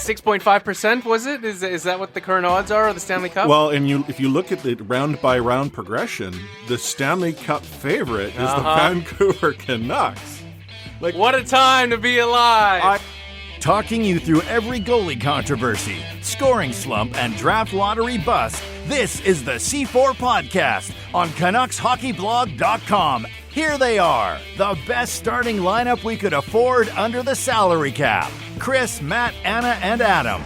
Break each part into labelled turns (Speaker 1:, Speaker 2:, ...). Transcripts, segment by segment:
Speaker 1: 6.5%, was it? Is that what the current odds are of the Stanley Cup?
Speaker 2: Well, and if you look at the round-by-round progression, the Stanley Cup favorite is the Vancouver Canucks.
Speaker 1: Like, what a time to be alive!
Speaker 3: Talking you through every goalie controversy, scoring slump, and draft lottery bust, this is the C4 Podcast on CanucksHockeyBlog.com. Here they are, the best starting lineup we could afford under the salary cap. Chris, Matt, Anna, and Adam.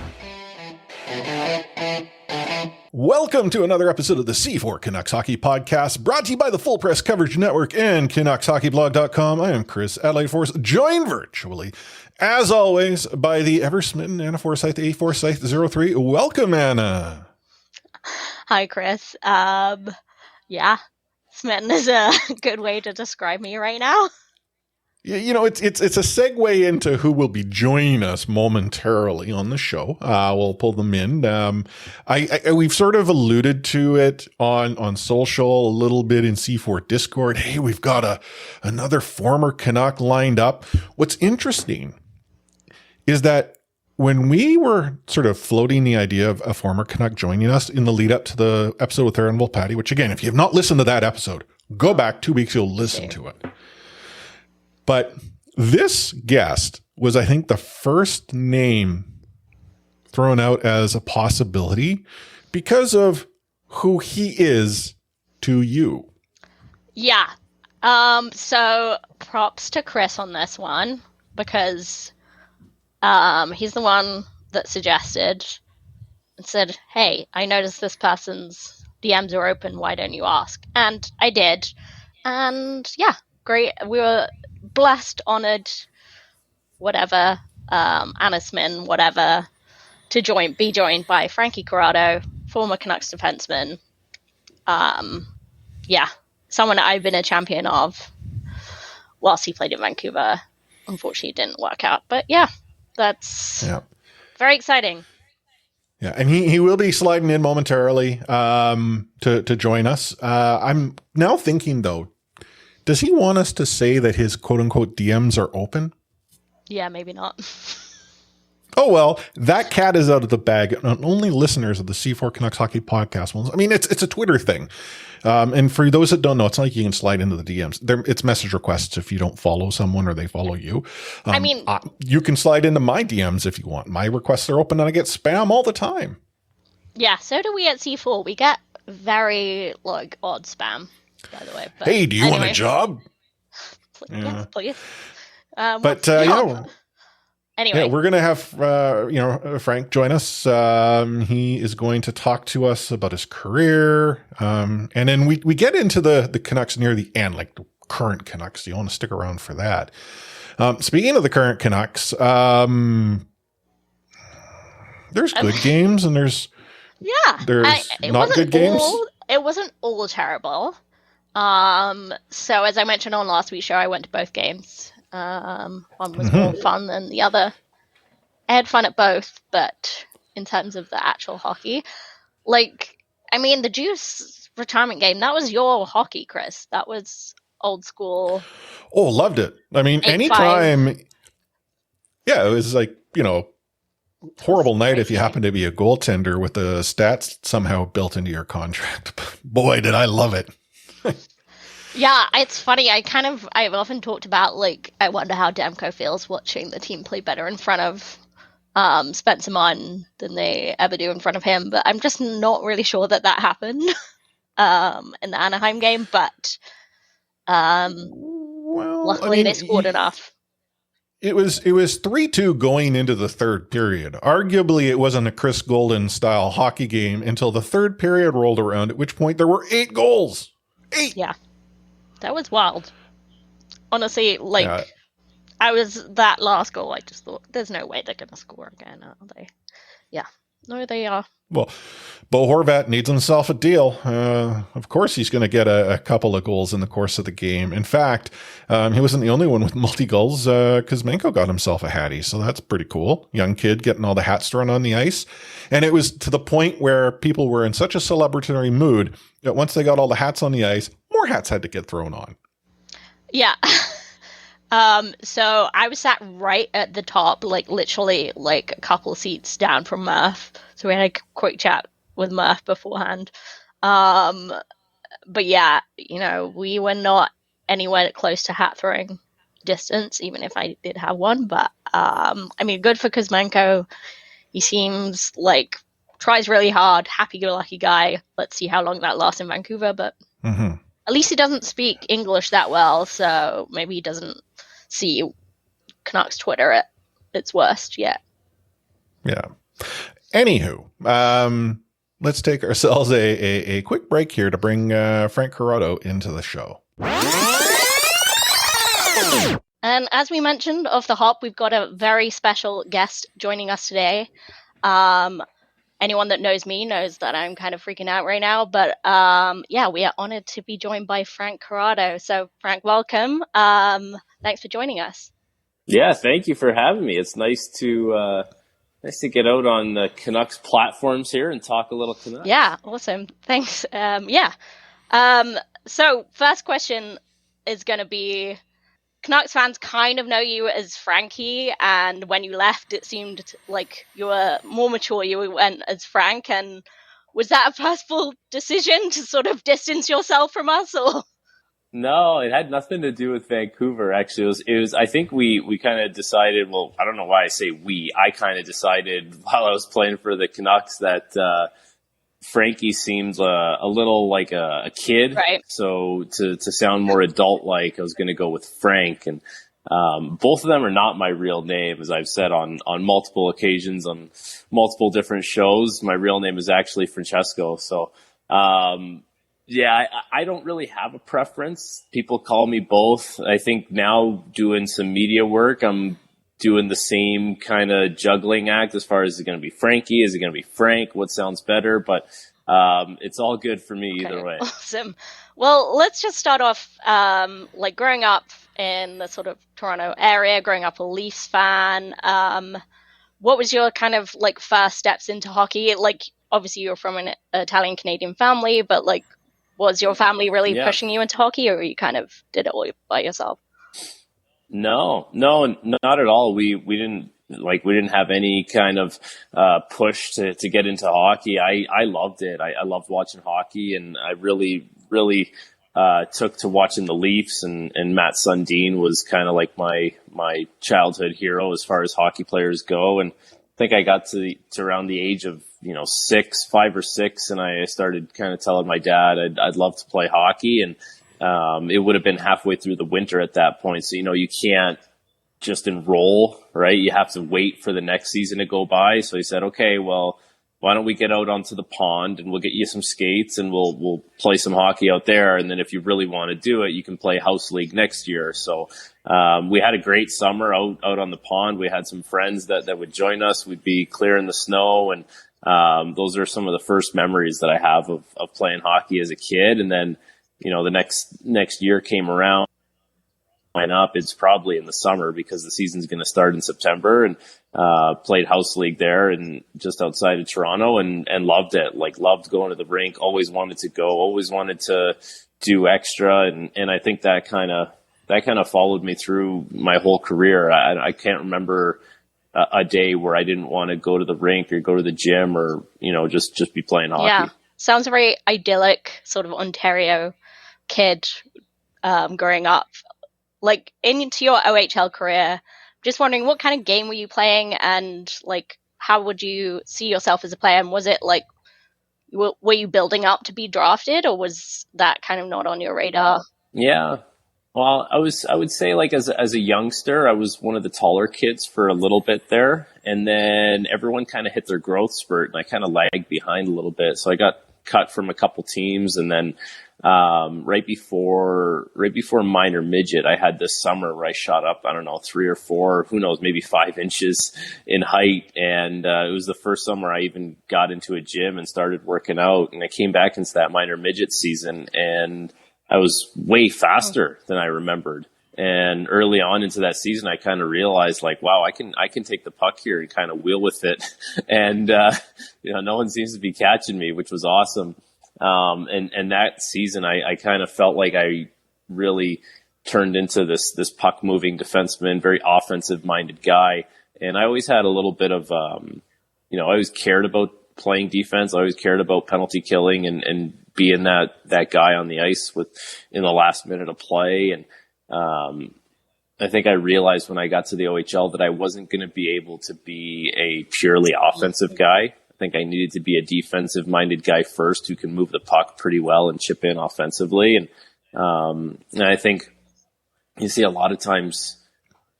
Speaker 2: Welcome to another episode of the C4 Canucks Hockey Podcast, brought to you by the Full Press Coverage Network and CanucksHockeyBlog.com. I am Chris, Adelaide Force, joined virtually, as always, by the ever-smitten Anna Forsyth, A Forsyth 03. Welcome, Anna.
Speaker 4: Hi, Chris. Yeah, smitten is a good way to describe me right now.
Speaker 2: You know, it's a segue into who will be joining us momentarily on the show. We'll pull them in. We've sort of alluded to it on social a little bit in C4 Discord. Hey, we've got another former Canuck lined up. What's interesting is that when we were sort of floating the idea of a former Canuck joining us in the lead up to the episode with Aaron Volpatti, which again, if you have not listened to that episode, go back 2 weeks, you'll listen to it. But this guest was, I think, the first name thrown out as a possibility because of who he is to you.
Speaker 4: Yeah. So props to Chris on this one because he's the one that suggested and said, hey, I noticed this person's DMs are open. Why don't you ask? And I did. And yeah, great. We were blessed, honored, whatever, Annisman, whatever, to be joined by Frankie Corrado, former Canucks defenseman. Yeah, someone I've been a champion of whilst he played in Vancouver. Unfortunately, it didn't work out. But yeah, that's very exciting.
Speaker 2: Yeah, and he will be sliding in momentarily to join us. I'm now thinking, though, does he want us to say that his quote-unquote DMs are open?
Speaker 4: Yeah, maybe not.
Speaker 2: Oh, well, that cat is out of the bag. And only listeners of the C4 Canucks Hockey Podcast ones. I mean, it's a Twitter thing. And for those that don't know, it's not like you can slide into the DMs. It's message requests if you don't follow someone or they follow you.
Speaker 4: I mean,
Speaker 2: you can slide into my DMs if you want. My requests are open and I get spam all the time.
Speaker 4: Yeah, so do we at C4. We get very, odd spam, by the way. But
Speaker 2: hey, do you want a job?
Speaker 4: Yes, please.
Speaker 2: Anyway, we're going to have, Frank join us. He is going to talk to us about his career. And then we get into the Canucks near the end, like the current Canucks. You want to stick around for that. Speaking of the current Canucks, there's good games and there's not good games.
Speaker 4: It wasn't all terrible. So as I mentioned on last week's show, I went to both games. One was more fun than the other. I had fun at both, but in terms of the actual hockey, the Juice retirement game, that was your hockey, Chris. That was old school.
Speaker 2: Oh, loved it. I mean, anytime. Yeah, it was horrible night if you happen to be a goaltender with the stats somehow built into your contract. Boy, did I love it.
Speaker 4: Yeah, it's funny. I've often talked about, I wonder how Demko feels watching the team play better in front of Spencer Martin than they ever do in front of him. But I'm just not really sure that happened in the Anaheim game. But luckily they scored enough.
Speaker 2: It was 3-2 going into the third period. Arguably, it wasn't a Chris Golden-style hockey game until the third period rolled around, at which point there were 8 goals. 8!
Speaker 4: Yeah. That was wild. Honestly, I was that last goal. I just thought, there's no way they're going to score again, are they? Yeah. No, they are.
Speaker 2: Well, Bo Horvat needs himself a deal. Of course, he's going to get a couple of goals in the course of the game. In fact, he wasn't the only one with multi-goals. Kuzmenko got himself a hattie, so that's pretty cool. Young kid getting all the hats thrown on the ice. And it was to the point where people were in such a celebratory mood that once they got all the hats on the ice, more hats had to get thrown on.
Speaker 4: Yeah. So I was sat right at the top, like literally like a couple seats down from Murph. So we had a quick chat with Murph beforehand. But yeah, we were not anywhere close to hat throwing distance, even if I did have one. But I mean, good for Kuzmenko. He seems like tries really hard, happy-go-lucky guy. Let's see how long that lasts in Vancouver. But at least he doesn't speak English that well, so maybe he doesn't see Canucks Twitter at its worst yet.
Speaker 2: Yeah. Anywho, let's take ourselves a quick break here to bring Frank Corrado into the show.
Speaker 4: And as we mentioned off the hop, we've got a very special guest joining us today. Anyone that knows me knows that I'm kind of freaking out right now. But yeah, we are honored to be joined by Frank Corrado. So Frank, welcome. Thanks for joining us.
Speaker 5: Yeah, thank you for having me. It's nice to get out on the Canucks platforms here and talk a little Canucks.
Speaker 4: Yeah, awesome. Thanks. So first question is going to be, Canucks fans kind of know you as Frankie, and when you left, it seemed like you were more mature. You went as Frank, and was that a purposeful decision to sort of distance yourself from us, or?
Speaker 5: No, it had nothing to do with Vancouver. Actually, it was. I think we kind of decided. Well, I don't know why I say we. I kind of decided while I was playing for the Canucks that Frankie seemed a little like a kid.
Speaker 4: Right.
Speaker 5: So to sound more adult-like, I was going to go with Frank. And both of them are not my real name, as I've said on multiple occasions on multiple different shows. My real name is actually Francesco. So, yeah, I don't really have a preference. People call me both. I think now doing some media work, I'm doing the same kind of juggling act as far as, is it going to be Frankie? Is it going to be Frank? What sounds better? But it's all good for me either way.
Speaker 4: Awesome. Well, let's just start off, like growing up in the sort of Toronto area, growing up a Leafs fan. What was your kind of like first steps into hockey? Like, obviously you're from an Italian-Canadian family, but like, was your family really pushing you into hockey, or you kind of did it all by yourself?
Speaker 5: No, not at all. We didn't have any kind of push to get into hockey. I loved it. I loved watching hockey, and I really took to watching the Leafs, and Matt Sundin was kind of like my childhood hero as far as hockey players go. And I think I got to around the age of 5 or 6, and I started kind of telling my dad I'd love to play hockey, and it would have been halfway through the winter at that point. So, you can't just enroll, right? You have to wait for the next season to go by. So he said, okay, well, why don't we get out onto the pond and we'll get you some skates and we'll play some hockey out there. And then if you really want to do it, you can play house league next year. So, we had a great summer out on the pond. We had some friends that would join us. We'd be clearing the snow, and those are some of the first memories that I have of playing hockey as a kid. And then, the next year came around. Line up, it's probably in the summer because the season's going to start in September, and played house league there and just outside of Toronto, and loved it. Like, loved going to the rink. Always wanted to go. Always wanted to do extra, and I think that kind of followed me through my whole career. I can't remember a day where I didn't want to go to the rink or go to the gym or just be playing hockey.
Speaker 4: Yeah, sounds very idyllic, sort of Ontario kid growing up. Like, into your OHL career, just wondering what kind of game were you playing, and like how would you see yourself as a player? And was it like, were you building up to be drafted, or was that kind of not on your radar?
Speaker 5: Yeah. Well, I would say, like, as a youngster, I was one of the taller kids for a little bit there, and then everyone kind of hit their growth spurt, and I kind of lagged behind a little bit. So I got cut from a couple teams, and then right before minor midget, I had this summer where I shot up, I don't know, 3 or 4, who knows, maybe 5 inches in height. And it was the first summer I even got into a gym and started working out. And I came back into that minor midget season, and I was way faster than I remembered. And early on into that season, I kind of realized, like, wow, I can take the puck here and kind of wheel with it. And, no one seems to be catching me, which was awesome. And that season, I kind of felt like I really turned into this puck moving defenseman, very offensive minded guy. And I always had a little bit of, I always cared about playing defense. I always cared about penalty killing and being that guy on the ice in the last minute of play. And, I think I realized when I got to the OHL that I wasn't going to be able to be a purely offensive guy. I think I needed to be a defensive minded guy first who can move the puck pretty well and chip in offensively. And I think you see a lot of times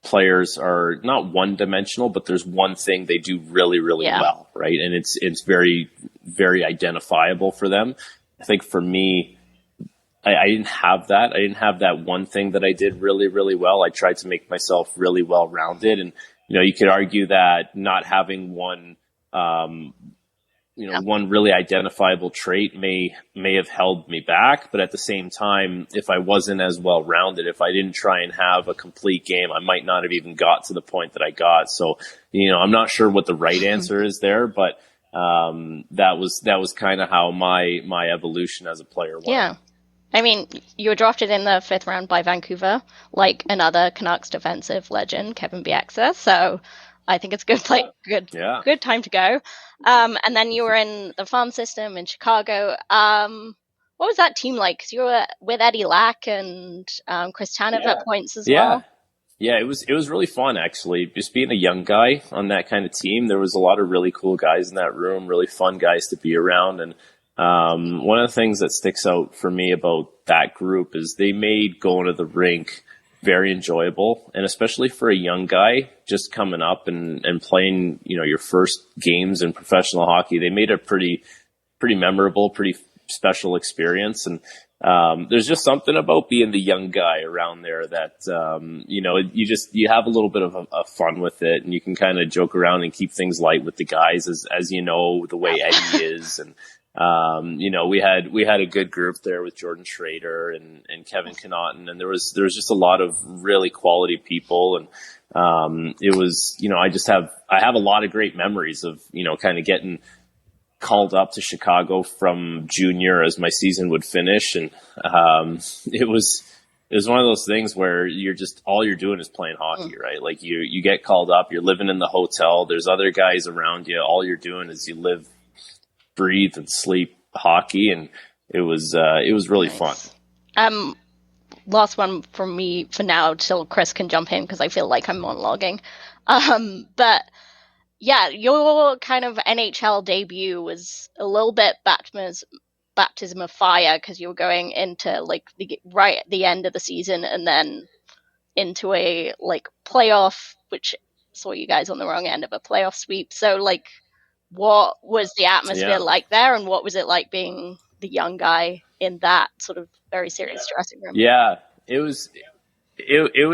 Speaker 5: players are not one dimensional, but there's one thing they do really, really well, right? And it's very, very identifiable for them. I think for me, I didn't have that. I didn't have that one thing that I did really, really well. I tried to make myself really well rounded. And, you could argue that not having one, one really identifiable trait may have held me back. But at the same time, if I wasn't as well rounded, if I didn't try and have a complete game, I might not have even got to the point that I got. So, I'm not sure what the right answer is there, but that was kind of how my evolution as a player went.
Speaker 4: Yeah. I mean, you were drafted in the 5th round by Vancouver, like another Canucks defensive legend, Kevin Bieksa. So I think it's good time to go. And then you were in the farm system in Chicago. What was that team like? Because you were with Eddie Lack and Chris Tanev at points as well.
Speaker 5: Yeah, it was really fun, actually. Just being a young guy on that kind of team, there was a lot of really cool guys in that room, really fun guys to be around. And one of the things that sticks out for me about that group is they made going to the rink very enjoyable. And especially for a young guy just coming up and playing, your first games in professional hockey, they made a pretty memorable, pretty special experience. And, there's just something about being the young guy around there that, you have a little bit of fun with it, and you can kind of joke around and keep things light with the guys as the way Eddie is. And, we had a good group there with Jordan Schrader and Kevin Connaughton, and there was just a lot of really quality people. And, it was, I have a lot of great memories of, kind of getting called up to Chicago from junior as my season would finish. And, it was one of those things where all you're doing is playing hockey, right? Like you get called up, you're living in the hotel, there's other guys around you. All you're doing is you live, breathe, and sleep hockey, and it was really fun.
Speaker 4: Last one from me for now till Chris can jump in, because I feel like I'm monologuing. But yeah, your kind of NHL debut was a little bit baptism of fire, because you were going into right at the end of the season and then into a playoff, which saw you guys on the wrong end of a playoff sweep. So what was the atmosphere like there, and what was it like being the young guy in that sort of very serious dressing room?
Speaker 5: Yeah, it was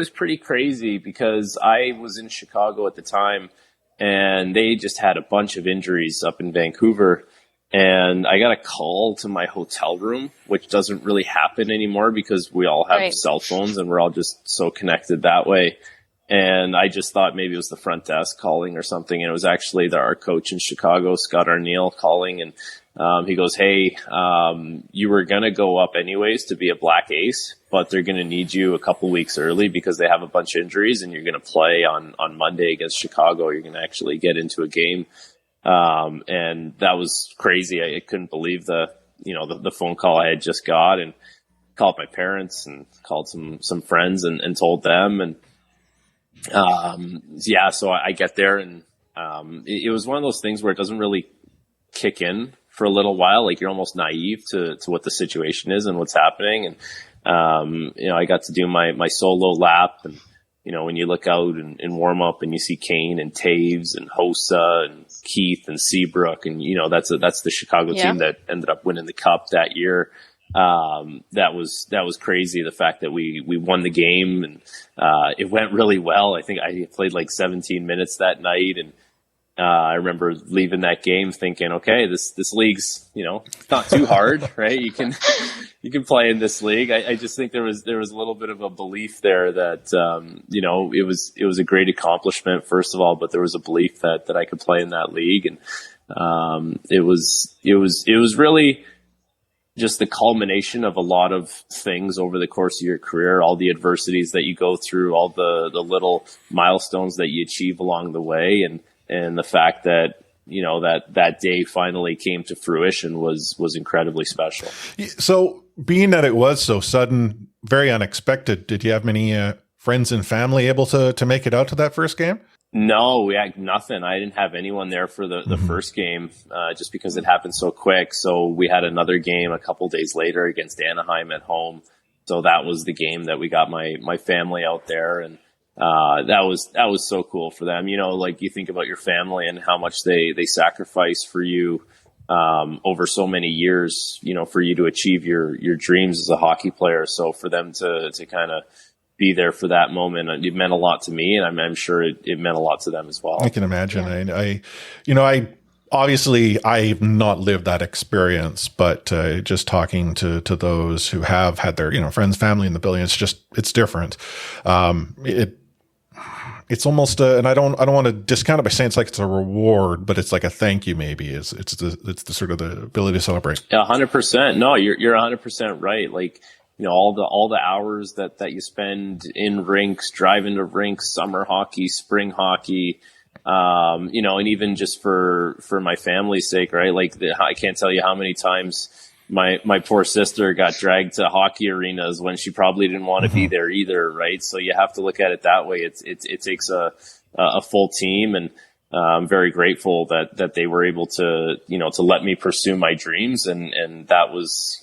Speaker 5: pretty crazy, because I was in Chicago at the time, and they just had a bunch of injuries up in Vancouver, and I got a call to my hotel room, which doesn't really happen anymore because we all have cell phones and we're all just so connected that way. And I just thought maybe it was the front desk calling or something. And it was actually our coach in Chicago, Scott Arneal, calling. And he goes, "Hey, you were going to go up anyways to be a Black Ace, but they're going to need you a couple weeks early because they have a bunch of injuries, and you're going to play on Monday against Chicago. You're going to actually get into a game." And that was crazy. I couldn't believe the phone call I had just got, and called my parents and called some friends and told them. And so I get there, and it was one of those things where it doesn't really kick in for a little while. Like, you're almost naive to what the situation is and what's happening. And I got to do my solo lap, and when you look out in warm up and you see Kane and Taves and Hossa and Keith and Seabrook, and that's the Chicago team that ended up winning the cup that year. That was crazy. The fact that we won the game, and it went really well. I think I played 17 minutes that night, and I remember leaving that game thinking, okay, this league's not too hard, right? You can play in this league. I just think there was a little bit of a belief there that it was a great accomplishment, first of all, but there was a belief that I could play in that league, and it was really just the culmination of a lot of things over the course of your career, all the adversities that you go through, all the little milestones that you achieve along the way. And the fact that, that day finally came to fruition was incredibly special.
Speaker 2: So being that it was so sudden, very unexpected, did you have many friends and family able to make it out to that first game?
Speaker 5: No, we had nothing. I didn't have anyone there for the first game, just because it happened so quick. So we had another game a couple days later against Anaheim at home. So that was the game that we got my family out there. And, that was so cool for them. Like you think about your family and how much they sacrifice for you, over so many years, for you to achieve your dreams as a hockey player. So for them to kind of be there for that moment, it meant a lot to me, and I'm sure it meant a lot to them as well.
Speaker 2: I can imagine. Yeah. I obviously I've not lived that experience, but just talking to those who have had their friends, family in the building, it's different. It's almost and I don't want to discount it by saying it's like it's a reward, but it's like a thank you. Maybe it's the sort of the ability to celebrate.
Speaker 5: 100%. No, you're 100% right. Like, all the hours that you spend in rinks, driving to rinks, summer hockey, spring hockey, and even just for my family's sake, right? Like I can't tell you how many times my poor sister got dragged to hockey arenas when she probably didn't want to be there either, right? So you have to look at it that way. It takes a full team, and I'm very grateful that they were able to let me pursue my dreams, and that was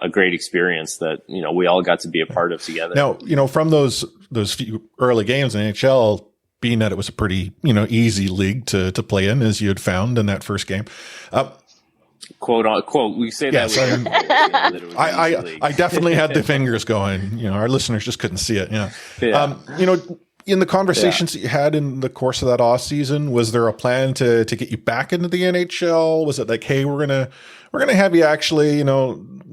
Speaker 5: a great experience that we all got to be a part of together.
Speaker 2: Now, from those few early games in NHL, being that it was a pretty easy league to play in, as you had found in that first game,
Speaker 5: quote unquote, we say that.
Speaker 2: Yes, I definitely had the fingers going. Our listeners just couldn't see it. Yeah. In the conversations that you had in the course of that off season, was there a plan to get you back into the NHL? Was it like, hey, we're gonna have you actually,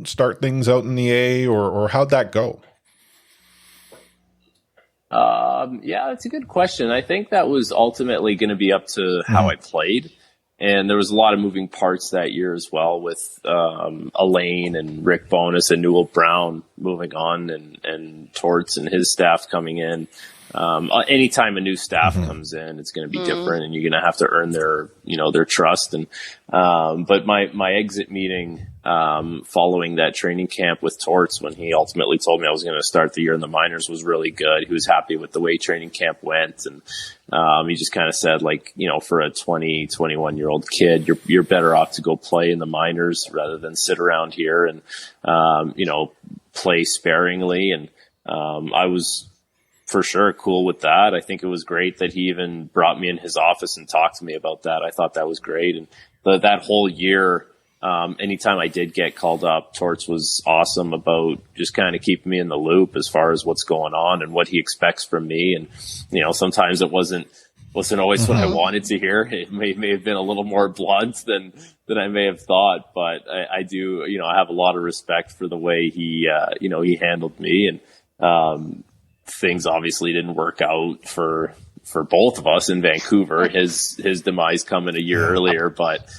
Speaker 2: start things out in the A, or how'd that go?
Speaker 5: Yeah, that's a good question. I think that was ultimately going to be up to how I played. And there was a lot of moving parts that year as well, with Elaine and Rick Bowness and Newell Brown moving on, and Torts and his staff coming in. Anytime a new staff comes in, it's going to be different, and you're going to have to earn their trust. And, but my exit meeting, following that training camp with Torts, when he ultimately told me I was going to start the year in the minors, was really good. He was happy with the way training camp went. And, he just kind of said, like, for a 20, 21-year-old kid, you're better off to go play in the minors rather than sit around here and, play sparingly. And, I was for sure cool with that. I think it was great that he even brought me in his office and talked to me about that. I thought that was great. And that whole year, anytime I did get called up, Torts was awesome about just kind of keeping me in the loop as far as what's going on and what he expects from me. And, sometimes it wasn't always what I wanted to hear. It may have been a little more blunt than I may have thought, but I do, I have a lot of respect for the way he handled me. And, things obviously didn't work out for both of us in Vancouver. His demise coming a year earlier, but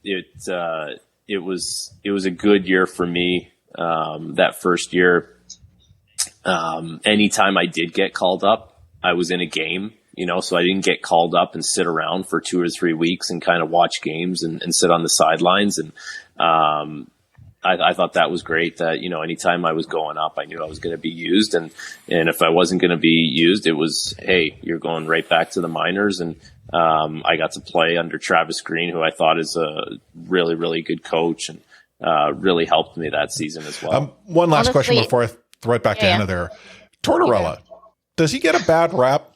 Speaker 5: it was a good year for me. That first year, anytime I did get called up, I was in a game. So I didn't get called up and sit around for 2 or 3 weeks and kind of watch games and sit on the sidelines. And I thought that was great that, anytime I was going up, I knew I was going to be used. And if I wasn't going to be used, it was, hey, you're going right back to the minors. And I got to play under Travis Green, who I thought is a really, really good coach, and really helped me that season as well.
Speaker 2: One last question before I throw it back to Anna there. Tortorella, does he get a bad rap?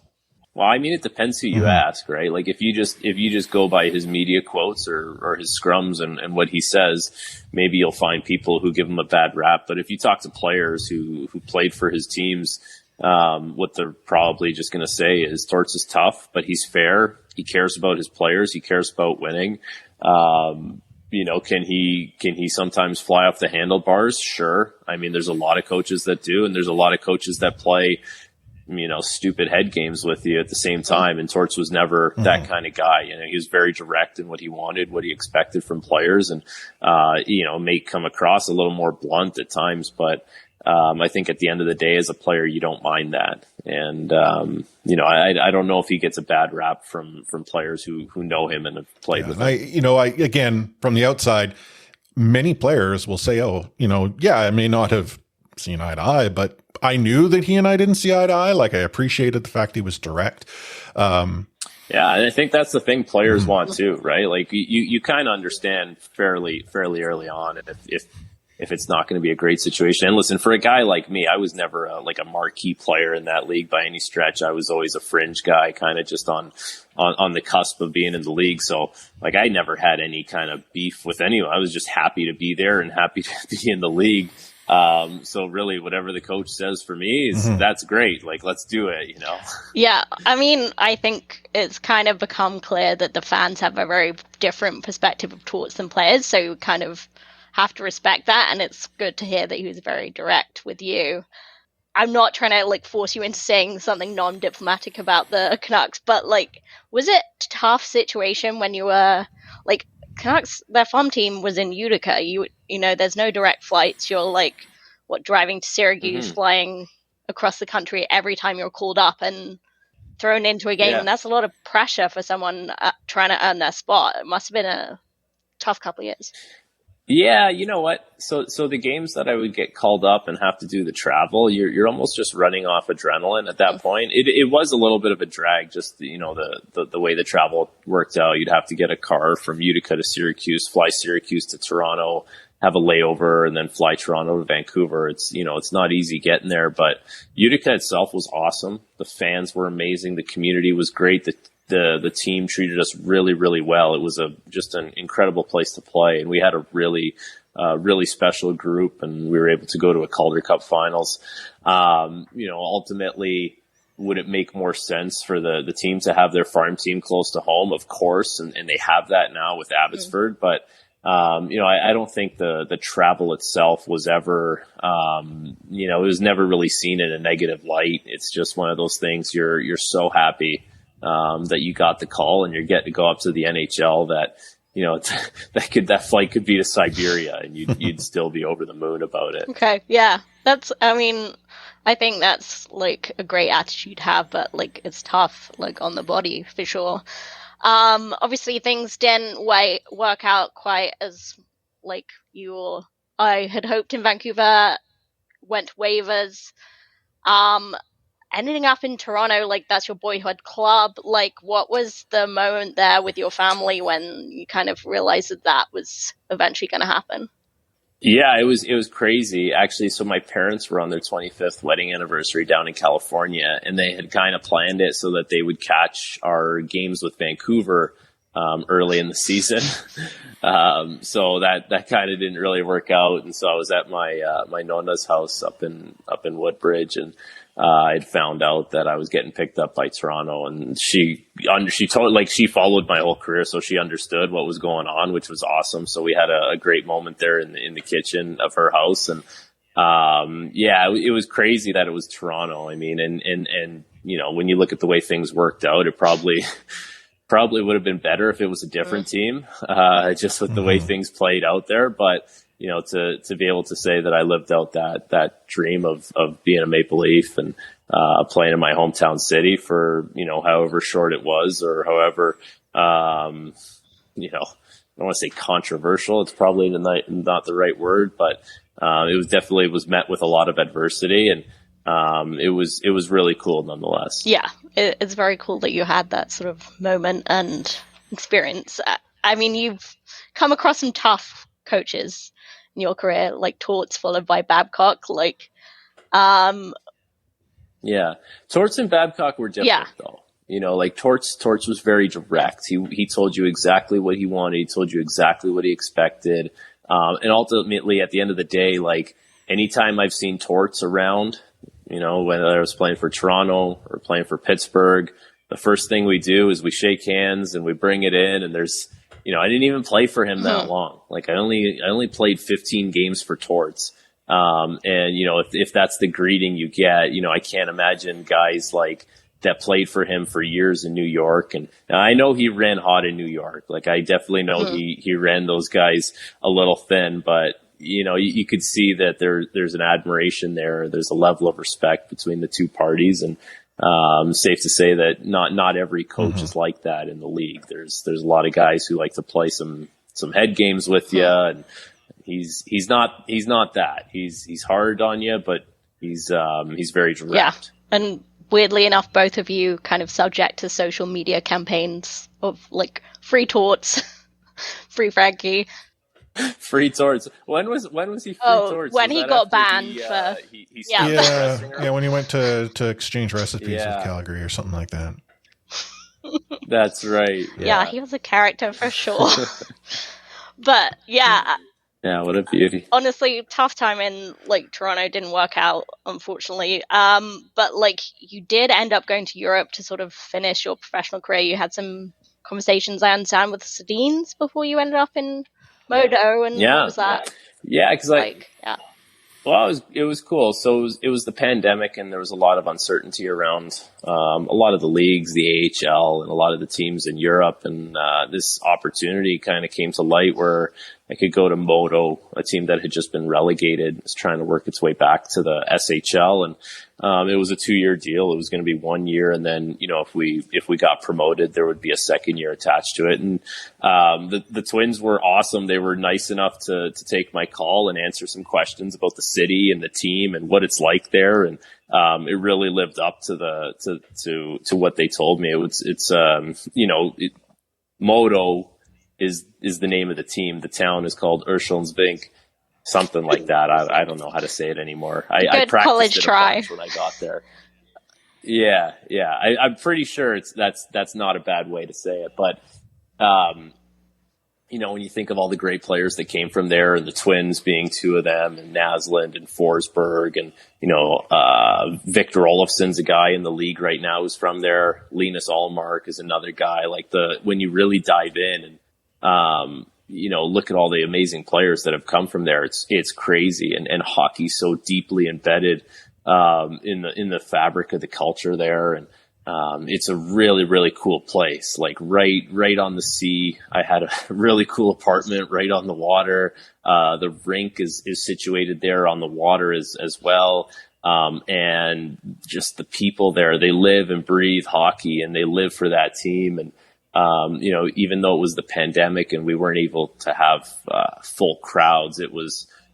Speaker 5: Well, I mean, it depends who you ask, right? Like if you just go by his media quotes or his scrums and what he says, maybe you'll find people who give him a bad rap. But if you talk to players who played for his teams, what they're probably just going to say is Torts is tough, but he's fair. He cares about his players. He cares about winning. Can he sometimes fly off the handlebars? Sure. I mean, there's a lot of coaches that do, and there's a lot of coaches that play stupid head games with you at the same time. And Torts was never that kind of guy. He was very direct in what he wanted, what he expected from players, and, may come across a little more blunt at times. But, I think at the end of the day, as a player, you don't mind that. And, I don't know if he gets a bad rap from players who know him and have played with him.
Speaker 2: Again, from the outside, many players will say, I may not have seen eye to eye, but I knew that he and I didn't see eye to eye. Like, I appreciated the fact he was direct.
Speaker 5: Yeah, and I think that's the thing players want too, right? Like, you kind of understand fairly early on if it's not going to be a great situation. And listen, for a guy like me, I was never a marquee player in that league by any stretch. I was always a fringe guy, kind of just on the cusp of being in the league. So, like, I never had any kind of beef with anyone. I was just happy to be there and happy to be in the league. So really, whatever the coach says for me is that's great. Like, let's do it,
Speaker 4: Yeah, I mean, I think it's kind of become clear that the fans have a very different perspective of Torts than players. So you kind of have to respect that. And it's good to hear that he was very direct with you. I'm not trying to force you into saying something non-diplomatic about the Canucks, but was it a tough situation when you were Canucks, their farm team was in Utica. There's no direct flights. You're driving to Syracuse, flying across the country every time you're called up and thrown into a game. Yeah. And that's a lot of pressure for someone trying to earn their spot. It must have been a tough couple of years.
Speaker 5: Yeah, you know what? So the games that I would get called up and have to do the travel, you're almost just running off adrenaline at that point. It was a little bit of a drag, just the way the travel worked out. You'd have to get a car from Utica to Syracuse, fly Syracuse to Toronto, have a layover, and then fly Toronto to Vancouver. It's not easy getting there, but Utica itself was awesome. The fans were amazing. The community was great. The team treated us really, really well. It was just an incredible place to play, and we had a really special group, and we were able to go to a Calder Cup finals. Ultimately, would it make more sense for the team to have their farm team close to home? Of course, and they have that now with Abbotsford, but I don't think the travel itself was ever, it was never really seen in a negative light. It's just one of those things you're so happy that you got the call and you get to go up to the NHL that, that flight could be to Siberia and you'd still be over the moon about it.
Speaker 4: Okay. Yeah. I think that's a great attitude to have, but it's tough, on the body for sure. Obviously things didn't work out quite as I had hoped in Vancouver, went to waivers. Ending up in Toronto, that's your boyhood club. What was the moment there with your family when you kind of realized that was eventually going to happen?
Speaker 5: Yeah, it was crazy, actually. So my parents were on their 25th wedding anniversary down in California, and they had kind of planned it so that they would catch our games with Vancouver early in the season. So that kind of didn't really work out. And so I was at my Nona's house up in Woodbridge, and I'd found out that I was getting picked up by Toronto, and she told, she followed my whole career, so she understood what was going on, which was awesome. So we had a great moment there in the kitchen of her house, and it was crazy that it was Toronto. I mean, and when you look at the way things worked out, it probably would have been better if it was a different team, just with the way things played out there. But to be able to say that I lived out that dream of being a Maple Leaf and playing in my hometown city for however short it was, or however I don't want to say controversial. It's probably not the right word, but it was met with a lot of adversity, and it was really cool nonetheless.
Speaker 4: Yeah, it's very cool that you had that sort of moment and experience. I mean, you've come across some tough coaches in your career, like Torts followed by Babcock.
Speaker 5: Yeah, Torts and Babcock were different though. Torts was very direct. He told you exactly what he wanted. He told you exactly what he expected. And ultimately, at the end of the day, anytime I've seen Torts around, whether I was playing for Toronto or playing for Pittsburgh, the first thing we do is we shake hands and we bring it in. And there's, I didn't even play for him that long. I only played 15 games for Torts. And, you know, if that's the greeting you get, you know, I can't imagine guys like that played for him for years in New York. And I know he ran hot in New York. Like, I definitely know he ran those guys a little thin, but you know, you could see that there's an admiration there. There's a level of respect between the two parties, and safe to say that not every coach is like that in the league. There's a lot of guys who like to play some head games with you, and he's not that. He's hard on you, but he's very direct.
Speaker 4: Yeah, and weirdly enough, both of you kind of subject to social media campaigns of like free torts, free Frankie.
Speaker 5: Free torts. When was he free torts?
Speaker 4: When he got banned for
Speaker 2: when he went to exchange recipes with Calgary or something like that.
Speaker 5: That's right.
Speaker 4: Yeah, he was a character for sure. But yeah,
Speaker 5: what a beauty.
Speaker 4: Honestly, tough time in like Toronto, didn't work out, unfortunately. But like you did end up going to Europe to sort of finish your professional career. You had some conversations, I understand, with the Sedins before you ended up in Modo, and what was that?
Speaker 5: Yeah, because well, it was cool. So it was the pandemic, and there was a lot of uncertainty around a lot of the leagues, the AHL, and a lot of the teams in Europe. And this opportunity kind of came to light where I could go to Modo, a team that had just been relegated, was trying to work its way back to the SHL, and it was a 2-year deal. It was going to be 1 year, and then you know if we got promoted, there would be a second year attached to it. And the Twins were awesome. They were nice enough to take my call and answer some questions about the city and the team and what it's like there. And it really lived up to to what they told me. Modo is the name of the team. The town is called Urschelnsvink, something like that. I don't know how to say it anymore. I practiced
Speaker 4: college
Speaker 5: it
Speaker 4: try
Speaker 5: a bunch when I got there. Yeah. I'm pretty sure that's not a bad way to say it. But when you think of all the great players that came from there, and the Twins being two of them, and Naslund and Forsberg, and Victor Olofsson's a guy in the league right now who's from there. Linus Allmark is another guy. Like when you really dive in and look at all the amazing players that have come from there, it's crazy, and hockey's so deeply embedded in the fabric of the culture there, and it's a really, really cool place, like right on the sea. I had a really cool apartment right on the water. The rink is situated there on the water as well. And just the people there, they live and breathe hockey, and they live for that team. And, even though it was the pandemic and we weren't able to have full crowds,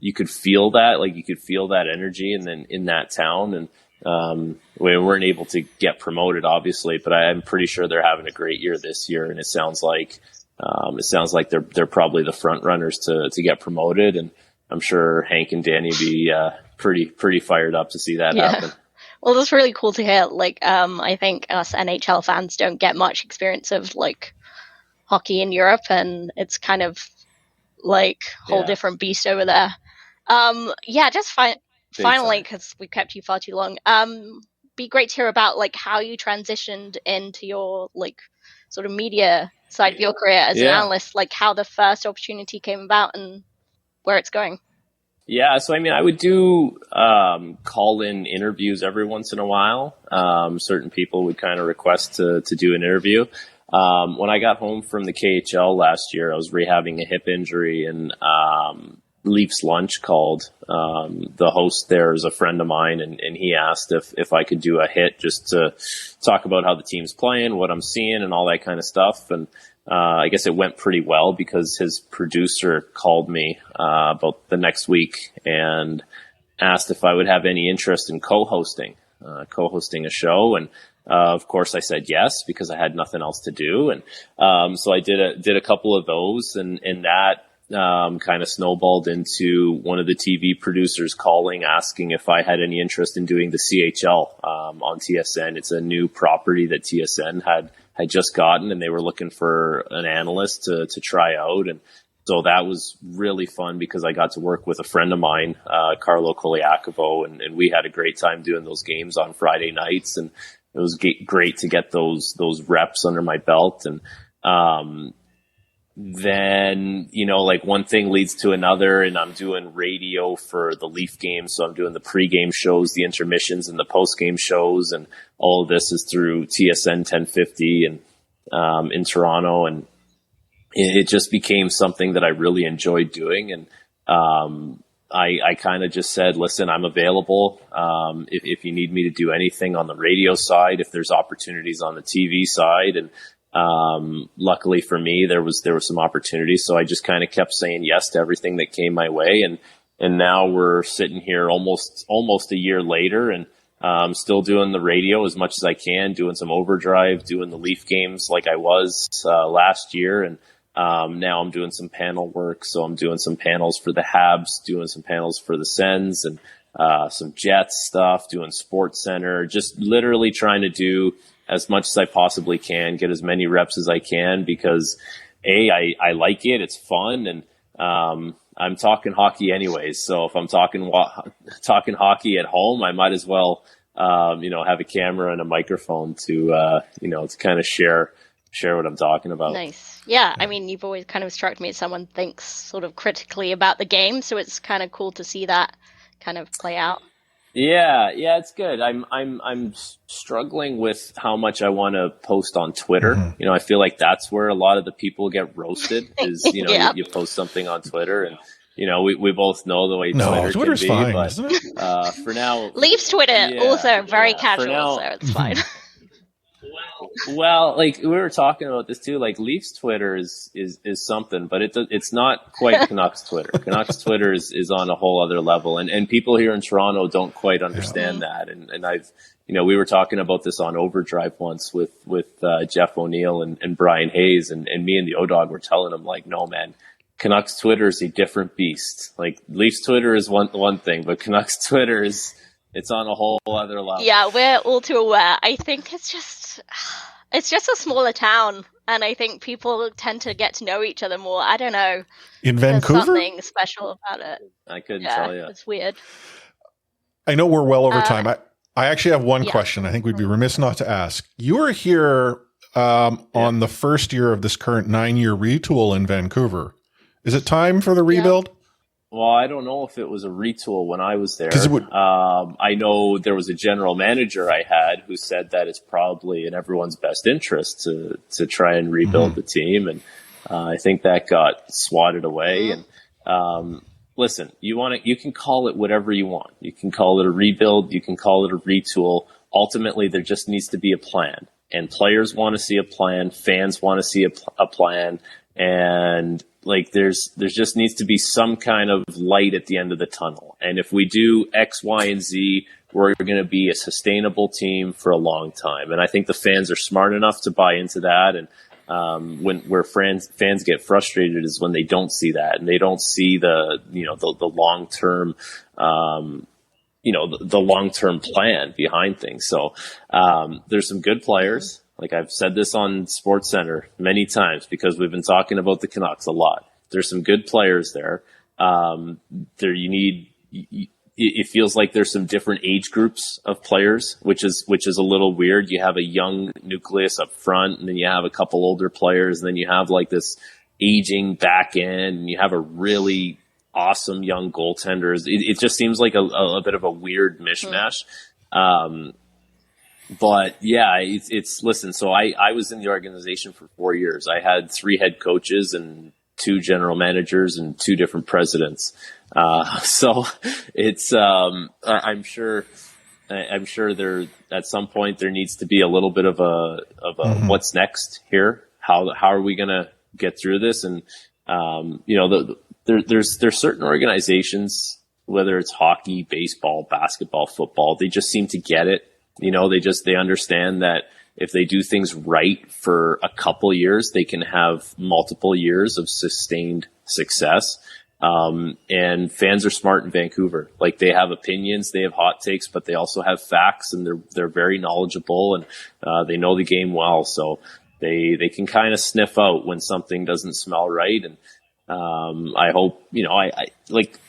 Speaker 5: you could feel that energy in that town. And we weren't able to get promoted, obviously, but I'm pretty sure they're having a great year this year, and it sounds like they're probably the front runners to get promoted, and I'm sure Hank and Danny be pretty fired up to see that happen.
Speaker 4: Well, that's really cool to hear. Like, I think us NHL fans don't get much experience of like hockey in Europe, and it's kind of like a whole different beast over there. Finally, because we kept you far too long, be great to hear about like how you transitioned into your like sort of media side of your career as an analyst, like how the first opportunity came about and where it's going.
Speaker 5: Yeah, so I mean, I would do call-in interviews every once in a while. Certain people would kind of request to do an interview. When I got home from the KHL last year, I was rehabbing a hip injury, and Leafs Lunch called. The host there is a friend of mine, and he asked if I could do a hit just to talk about how the team's playing, what I'm seeing, and all that kind of stuff. And I guess it went pretty well because his producer called me about the next week and asked if I would have any interest in co-hosting a show. And of course I said yes, because I had nothing else to do. And so I did a couple of those, and that kind of snowballed into one of the TV producers calling, asking if I had any interest in doing the CHL on TSN. It's a new property that TSN had just gotten, and they were looking for an analyst to try out. And so that was really fun because I got to work with a friend of mine, Carlo Koliakovo, and we had a great time doing those games on Friday nights. And it was great to get those reps under my belt. And then, like one thing leads to another, and I'm doing radio for the Leaf games. So I'm doing the pregame shows, the intermissions, and the postgame shows. And all of this is through TSN 1050 and in Toronto. And it just became something that I really enjoyed doing. And I kind of just said, listen, I'm available. If you need me to do anything on the radio side, if there's opportunities on the TV side. And luckily for me, there was some opportunities. So I just kind of kept saying yes to everything that came my way. And now we're sitting here almost a year later, and still doing the radio as much as I can, doing some overdrive, doing the Leaf games like I was last year. And now I'm doing some panel work. So I'm doing some panels for the Habs, doing some panels for the Sens, and some Jets stuff, doing Sports Center, just literally trying to do as much as I possibly can, get as many reps as I can, because I like it. It's fun. And I'm talking hockey anyways. So if I'm talking hockey at home, I might as well, have a camera and a microphone to kind of share what I'm talking about.
Speaker 4: Nice. Yeah. I mean, you've always kind of struck me as someone thinks sort of critically about the game. So it's kind of cool to see that kind of play out.
Speaker 5: Yeah, it's good. I'm struggling with how much I want to post on Twitter.
Speaker 2: Mm-hmm.
Speaker 5: I feel like that's where a lot of the people get roasted is,
Speaker 4: Yeah.
Speaker 5: you post something on Twitter, and we both know the way
Speaker 2: Twitter's
Speaker 5: can be,
Speaker 2: fine,
Speaker 5: but
Speaker 2: isn't it?
Speaker 5: for now,
Speaker 4: Leafs Twitter also very
Speaker 5: for
Speaker 4: casual,
Speaker 5: now-
Speaker 4: so it's fine.
Speaker 5: Well, like we were talking about this too, like Leafs Twitter is something, but it's not quite Canucks Twitter. Canucks Twitter is on a whole other level, and people here in Toronto don't quite understand that. And I've, we were talking about this on Overdrive once with Jeff O'Neill and Brian Hayes, and me and the O-Dog were telling him, like, no, man, Canucks Twitter is a different beast. Like Leafs Twitter is one thing, but Canucks Twitter it's on a whole other level.
Speaker 4: Yeah, we're all too aware. I think it's just a smaller town, and I think people tend to get to know each other more. I don't know.
Speaker 2: In
Speaker 4: There's
Speaker 2: Vancouver?
Speaker 4: something special about it.
Speaker 5: I couldn't
Speaker 4: Yeah,
Speaker 5: tell you.
Speaker 4: it's weird.
Speaker 2: I know we're well over time. I actually have one
Speaker 4: yeah.
Speaker 2: question I think we'd be remiss not to ask. You were here on the first year of this current 9-year retool in Vancouver. Is it time for the rebuild?
Speaker 5: Well, I don't know if it was a retool when I was there.
Speaker 2: 'Cause it would-
Speaker 5: I know there was a general manager I had who said that it's probably in everyone's best interest to try and rebuild the team. And I think that got swatted away. And listen, you can call it whatever you want. You can call it a rebuild. You can call it a retool. Ultimately, there just needs to be a plan. And players want to see a plan. Fans want to see a plan. And like there's just needs to be some kind of light at the end of the tunnel. And if we do X, Y, and Z, we're going to be a sustainable team for a long time. And I think the fans are smart enough to buy into that. And where fans get frustrated is when they don't see that, and they don't see the long term, the long term plan behind things. So there's some good players. Like I've said this on Sports Center many times because we've been talking about the Canucks a lot. There's some good players there. It feels like there's some different age groups of players, which is a little weird. You have a young nucleus up front, and then you have a couple older players, and then you have like this aging back end, and you have a really awesome young goaltenders. It just seems like a bit of a weird mishmash. But yeah, it's listen, so I was in the organization for 4 years. I had 3 head coaches and 2 general managers and 2 different presidents. So it's, I'm sure there, at some point there needs to be a little bit of a what's next here. How are we going to get through this? And, there's certain organizations, whether it's hockey, baseball, basketball, football, they just seem to get it. They understand that if they do things right for a couple years, they can have multiple years of sustained success. And fans are smart in Vancouver. Like they have opinions, they have hot takes, but they also have facts, and they're very knowledgeable, and they know the game well. So they can kind of sniff out when something doesn't smell right. And I hope,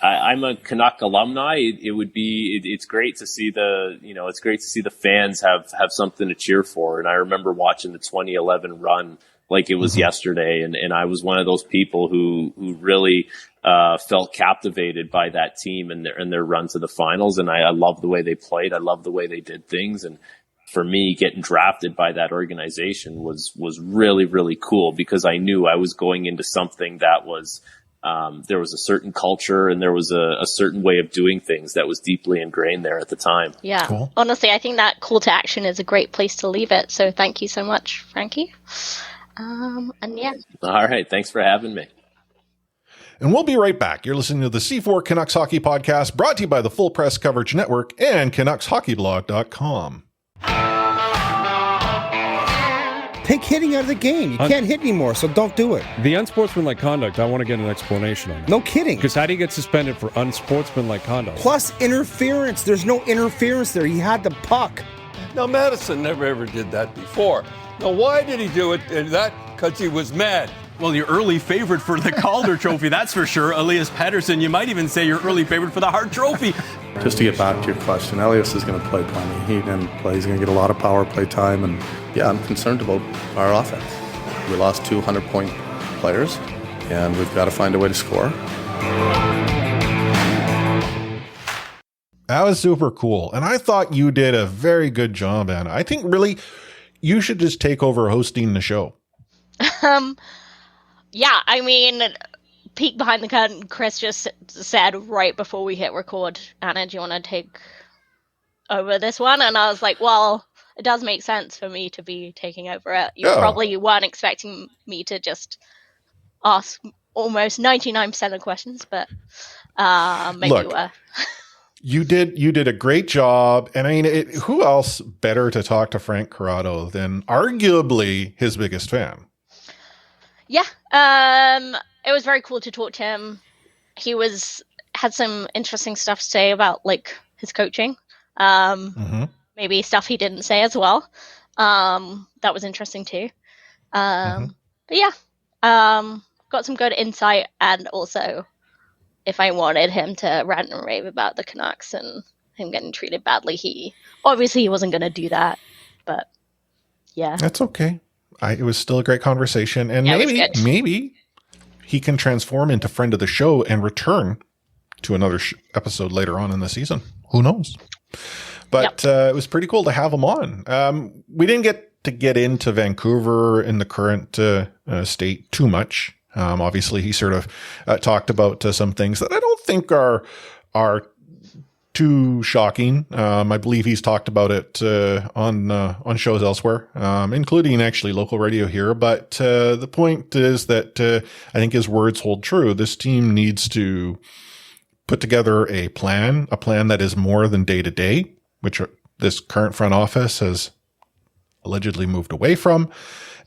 Speaker 5: I'm a Canuck alumni. It's great to see the fans have something to cheer for. And I remember watching the 2011 run like it was yesterday. And I was one of those people who really felt captivated by that team and their run to the finals. And I love the way they played. I love the way they did things. And for me, getting drafted by that organization was really, really cool, because I knew I was going into something that was, there was a certain culture and there was a certain way of doing things that was deeply ingrained there at the time.
Speaker 4: Yeah.
Speaker 2: Cool.
Speaker 4: Honestly, I think that call to action is a great place to leave it. So thank you so much, Frankie. And yeah.
Speaker 5: All right. Thanks for having me.
Speaker 2: And we'll be right back. You're listening to the C4 Canucks Hockey Podcast, brought to you by the Full Press Coverage Network and CanucksHockeyBlog.com.
Speaker 6: Take hitting out of the game. You can't hit anymore, so don't do it.
Speaker 7: The unsportsmanlike conduct, I want to get an explanation on that.
Speaker 6: No kidding.
Speaker 7: Because how do you get suspended for unsportsmanlike conduct?
Speaker 6: Plus interference. There's no interference there. He had the puck.
Speaker 8: Now, Madison never ever did that before. Now, why did he do it? And that because he was mad.
Speaker 9: Well, your early favorite for the Calder Trophy, that's for sure. Elias Pettersson, you might even say your early favorite for the Hart Trophy.
Speaker 10: Just to get back to your question, Elias is going to play plenty. He didn't play. He's going to get a lot of power play time. And, yeah, I'm concerned about our offense. We lost 200-point players, and we've got to find a way to score.
Speaker 2: That was super cool. And I thought you did a very good job, Anna. I think really you should just take over hosting the show.
Speaker 4: Yeah, I mean, peek behind the curtain, Chris just said right before we hit record, Anna, do you want to take over this one? And I was like, well, it does make sense for me to be taking over it. You probably weren't expecting me to just ask almost 99% of the questions, but maybe you were.
Speaker 2: You did a great job. And I mean, who else better to talk to Frank Corrado than arguably his biggest fan?
Speaker 4: Yeah, it was very cool to talk to him. He had some interesting stuff to say about like his coaching. Maybe stuff he didn't say as well. That was interesting too. But yeah, got some good insight, and also if I wanted him to rant and rave about the Canucks and him getting treated badly, he wasn't going to do that. But yeah,
Speaker 2: that's okay. It was still a great conversation, and maybe he can transform into friend of the show and return to another episode later on in the season. Who knows? But it was pretty cool to have him on. We didn't get into Vancouver in the current state too much. Obviously, he sort of talked about some things that I don't think are too shocking. I believe he's talked about it on shows elsewhere, including actually local radio here. But the point is that I think his words hold true. This team needs to put together a plan that is more than day to day, which this current front office has allegedly moved away from,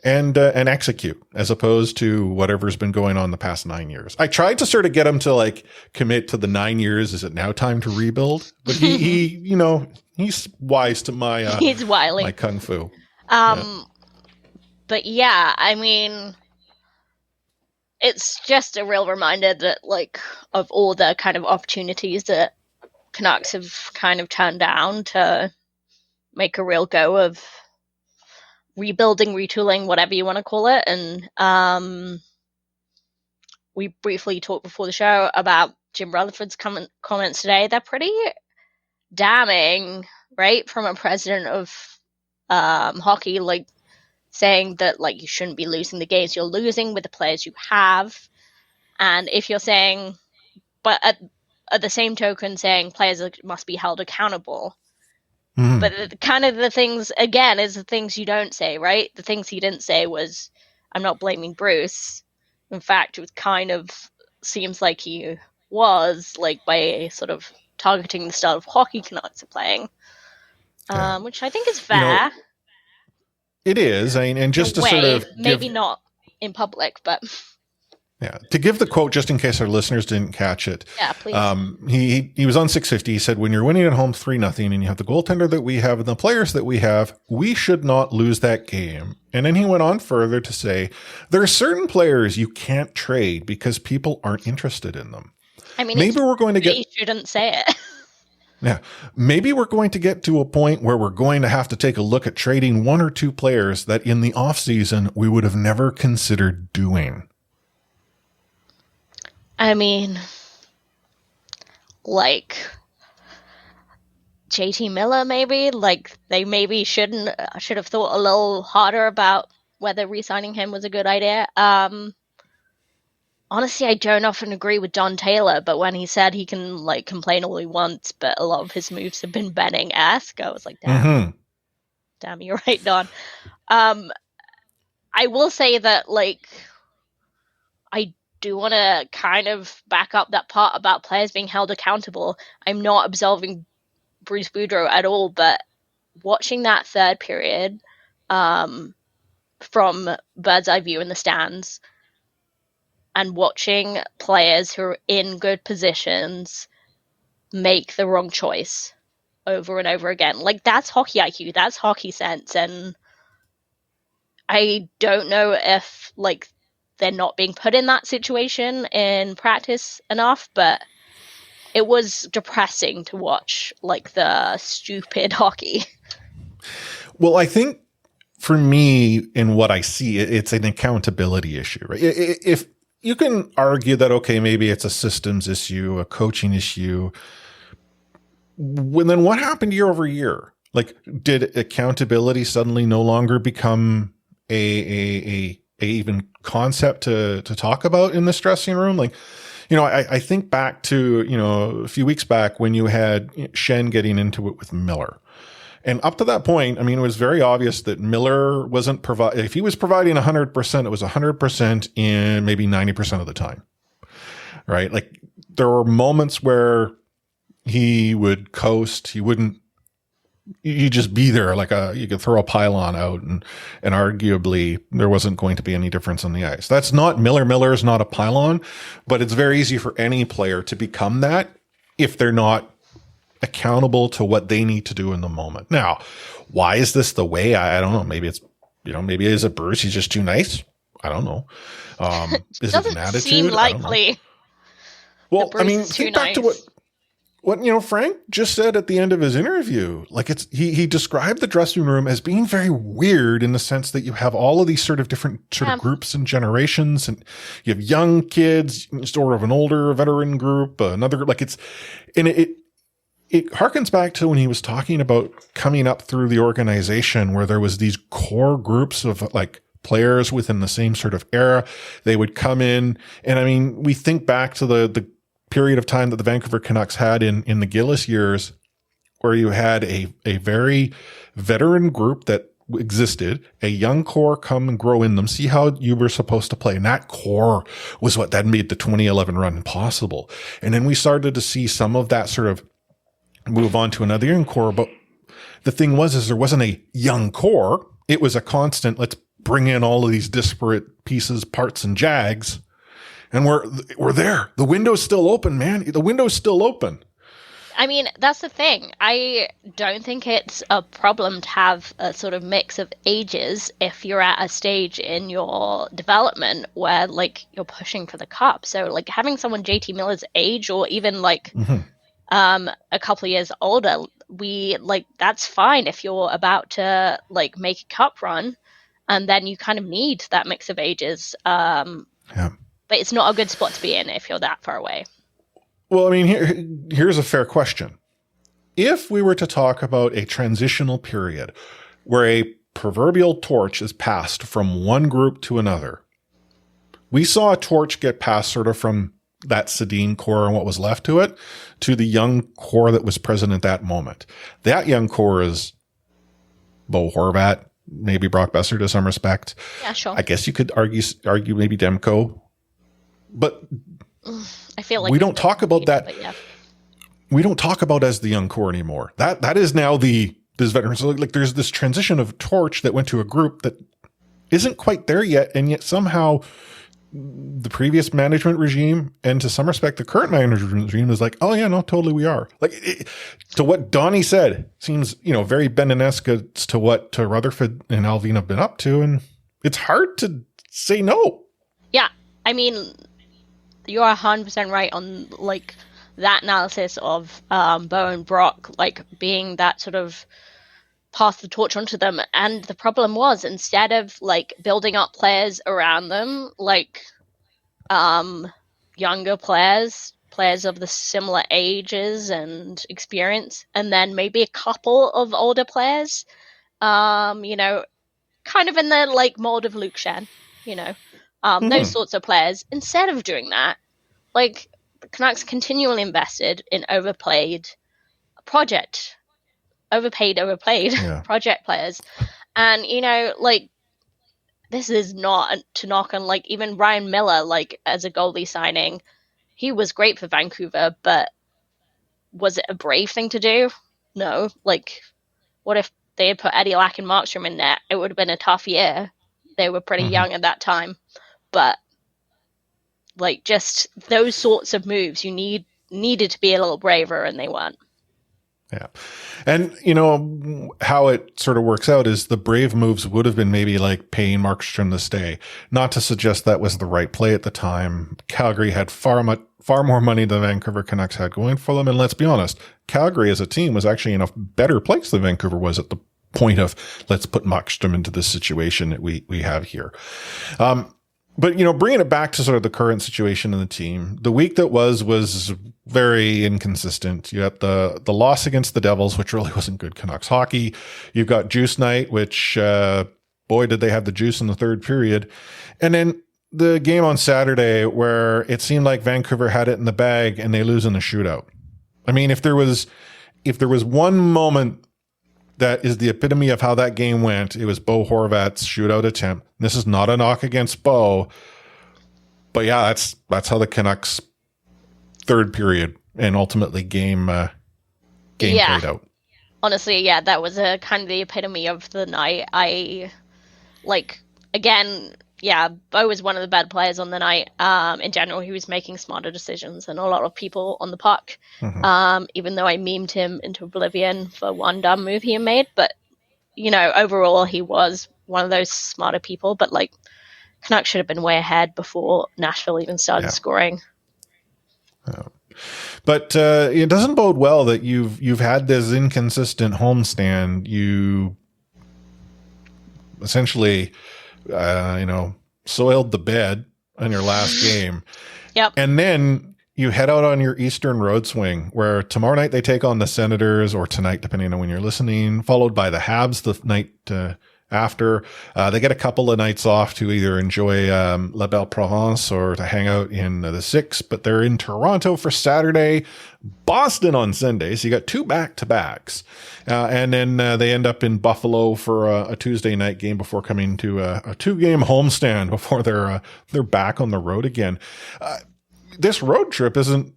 Speaker 2: and execute, as opposed to whatever's been going on the past 9 years. I tried to sort of get him to like commit to the 9 years. Is it now time to rebuild? But he he's wise to my
Speaker 4: he's wily,
Speaker 2: my kung fu.
Speaker 4: But yeah, I mean, it's just a real reminder that like of all the kind of opportunities that Canucks have kind of turned down to make a real go of rebuilding, retooling, whatever you want to call it. And we briefly talked before the show about Jim Rutherford's comments today. They're pretty damning, right? From a president of hockey, like saying that like you shouldn't be losing the games you're losing with the players you have. And if you're saying, but at the same token saying players must be held accountable. But kind of the things, again, is the things you don't say, right? The things he didn't say was, I'm not blaming Bruce. In fact, it was kind of seems like he was, like, by sort of targeting the style of hockey Canucks are playing, which I think is fair.
Speaker 2: You know, it is. I mean, and just to sort of
Speaker 4: maybe not in public, but...
Speaker 2: Yeah. To give the quote, just in case our listeners didn't catch it.
Speaker 4: Yeah, please.
Speaker 2: He was on 650. He said, when you're winning at home 3-0 and you have the goaltender that we have and the players that we have, we should not lose that game. And then he went on further to say, there are certain players you can't trade because people aren't interested in them.
Speaker 4: I mean,
Speaker 2: maybe we're going to get...
Speaker 4: You shouldn't say it.
Speaker 2: Yeah. Maybe we're going to get to a point where we're going to have to take a look at trading one or two players that in the offseason we would have never considered doing.
Speaker 4: I mean, like JT Miller, maybe. Like they maybe should have thought a little harder about whether re-signing him was a good idea. Honestly, I don't often agree with Don Taylor, but when he said he can like complain all he wants, but a lot of his moves have been Benning-esque, I was like, damn, you're right, Don. I will say that like I do want to kind of back up that part about players being held accountable. I'm not absolving Bruce Boudreau at all, but watching that third period from bird's eye view in the stands and watching players who are in good positions make the wrong choice over and over again, like that's hockey IQ, that's hockey sense, and I don't know if like they're not being put in that situation in practice enough, but it was depressing to watch like the stupid hockey.
Speaker 2: Well, I think for me, in what I see, it's an accountability issue, right? If you can argue that, okay, maybe it's a systems issue, a coaching issue, then what happened year over year? Like, did accountability suddenly no longer become a even concept to talk about in this dressing room? Like, you know, I think back to, you know, a few weeks back when you had Shen getting into it with Miller. And up to that point, I mean, it was very obvious that Miller wasn't if he was providing 100%, it was 100% in maybe 90% of the time, right? Like there were moments where he would coast, he'd just be there like you could throw a pylon out and arguably there wasn't going to be any difference on the ice. That's not Miller. Miller is not a pylon, but it's very easy for any player to become that if they're not accountable to what they need to do in the moment. Now, why is this the way? I don't know. Maybe it's, you know, maybe is it Bruce? He's just too nice. I don't know. Is it an attitude?
Speaker 4: Seem likely.
Speaker 2: Well, I mean, think back to what you know Frank just said at the end of his interview. Like he described the dressing room as being very weird in the sense that you have all of these sort of different of groups and generations, and you have young kids, sort of an older veteran group, another like it harkens back to when he was talking about coming up through the organization where there was these core groups of like players within the same sort of era. They would come in. And I mean, we think back to the period of time that the Vancouver Canucks had in the Gillis years where you had a very veteran group that existed, a young core come and grow in them, see how you were supposed to play. And that core was what then made the 2011 run possible. And then we started to see some of that sort of move on to another young core. But the thing is there wasn't a young core. It was a constant, let's bring in all of these disparate pieces, parts, and jags. And we're there. The window's still open, man. The window's still open.
Speaker 4: I mean, that's the thing. I don't think it's a problem to have a sort of mix of ages if you're at a stage in your development where like you're pushing for the cup. So like having someone JT Miller's age or even like a couple of years older, that's fine if you're about to like make a cup run, and then you kind of need that mix of ages. But it's not a good spot to be in if you're that far away.
Speaker 2: Well, I mean, here's a fair question. If we were to talk about a transitional period where a proverbial torch is passed from one group to another, we saw a torch get passed sort of from that Sedin core and what was left to it to the young core that was present at that moment. That young core is Bo Horvat, maybe Brock Besser to some respect.
Speaker 4: Yeah, sure.
Speaker 2: I guess you could argue maybe Demko. But
Speaker 4: I feel like
Speaker 2: we don't talk about that.
Speaker 4: Yeah.
Speaker 2: We don't talk about as the young core anymore. That is now this veteran. So like there's this transition of torch that went to a group that isn't quite there yet, and yet somehow the previous management regime and to some respect the current management regime is like, oh yeah, no, totally we are. Like to what Donnie said seems, you know, very Benning-esque to what Rutherford and Alvin have been up to, and it's hard to say no.
Speaker 4: Yeah, I mean, you are 100% right on like that analysis of Bo and Brock like being that sort of pass the torch onto them. And the problem was, instead of like building up players around them, like younger players of the similar ages and experience, and then maybe a couple of older players, you know, kind of in the like mold of Luke Shen, you know, those sorts of players. Instead of doing that, like the Canucks continually invested in overpaid project players. And, you know, like, this is not to knock on, like, even Ryan Miller, like, as a goalie signing. He was great for Vancouver, but was it a brave thing to do? No. Like, what if they had put Eddie Lack and Markstrom in there? It would have been a tough year. They were pretty young at that time. But, like, just those sorts of moves, needed to be a little braver, and they weren't.
Speaker 2: Yeah. And, you know, how it sort of works out is the brave moves would have been maybe like paying Markstrom to stay. Not to suggest that was the right play at the time. Calgary had far more money than Vancouver Canucks had going for them. And let's be honest, Calgary as a team was actually in a better place than Vancouver was at the point of, let's put Markstrom into this situation that we have here. But, you know, bringing it back to sort of the current situation in the team, the week that was very inconsistent. You had the loss against the Devils, which really wasn't good Canucks hockey. You've got Juice Night, which, boy, did they have the juice in the third period. And then the game on Saturday where it seemed like Vancouver had it in the bag and they lose in the shootout. I mean, if there was one moment that is the epitome of how that game went, it was Bo Horvat's shootout attempt. This is not a knock against Bo, but yeah, that's how the Canucks third period and ultimately game played out.
Speaker 4: Honestly, yeah, that was a kind of the epitome of the night. Bo was one of the bad players on the night. In general, he was making smarter decisions than a lot of people on the puck. Even though I memed him into oblivion for one dumb move he made. But, you know, overall, he was one of those smarter people. But, like, Canucks should have been way ahead before Nashville even started scoring.
Speaker 2: Yeah. But it doesn't bode well that you've had this inconsistent homestand. You essentially, soiled the bed on your last game.
Speaker 4: Yep.
Speaker 2: And then you head out on your Eastern road swing, where tomorrow night they take on the Senators, or tonight, depending on when you're listening, followed by the Habs the night after. They get a couple of nights off to either enjoy La Belle Provence or to hang out in the Six, but they're in Toronto for Saturday, Boston on Sunday. So you got two back-to-backs. And then they end up in Buffalo for a Tuesday night game before coming to a two-game homestand before they're back on the road again. This road trip isn't,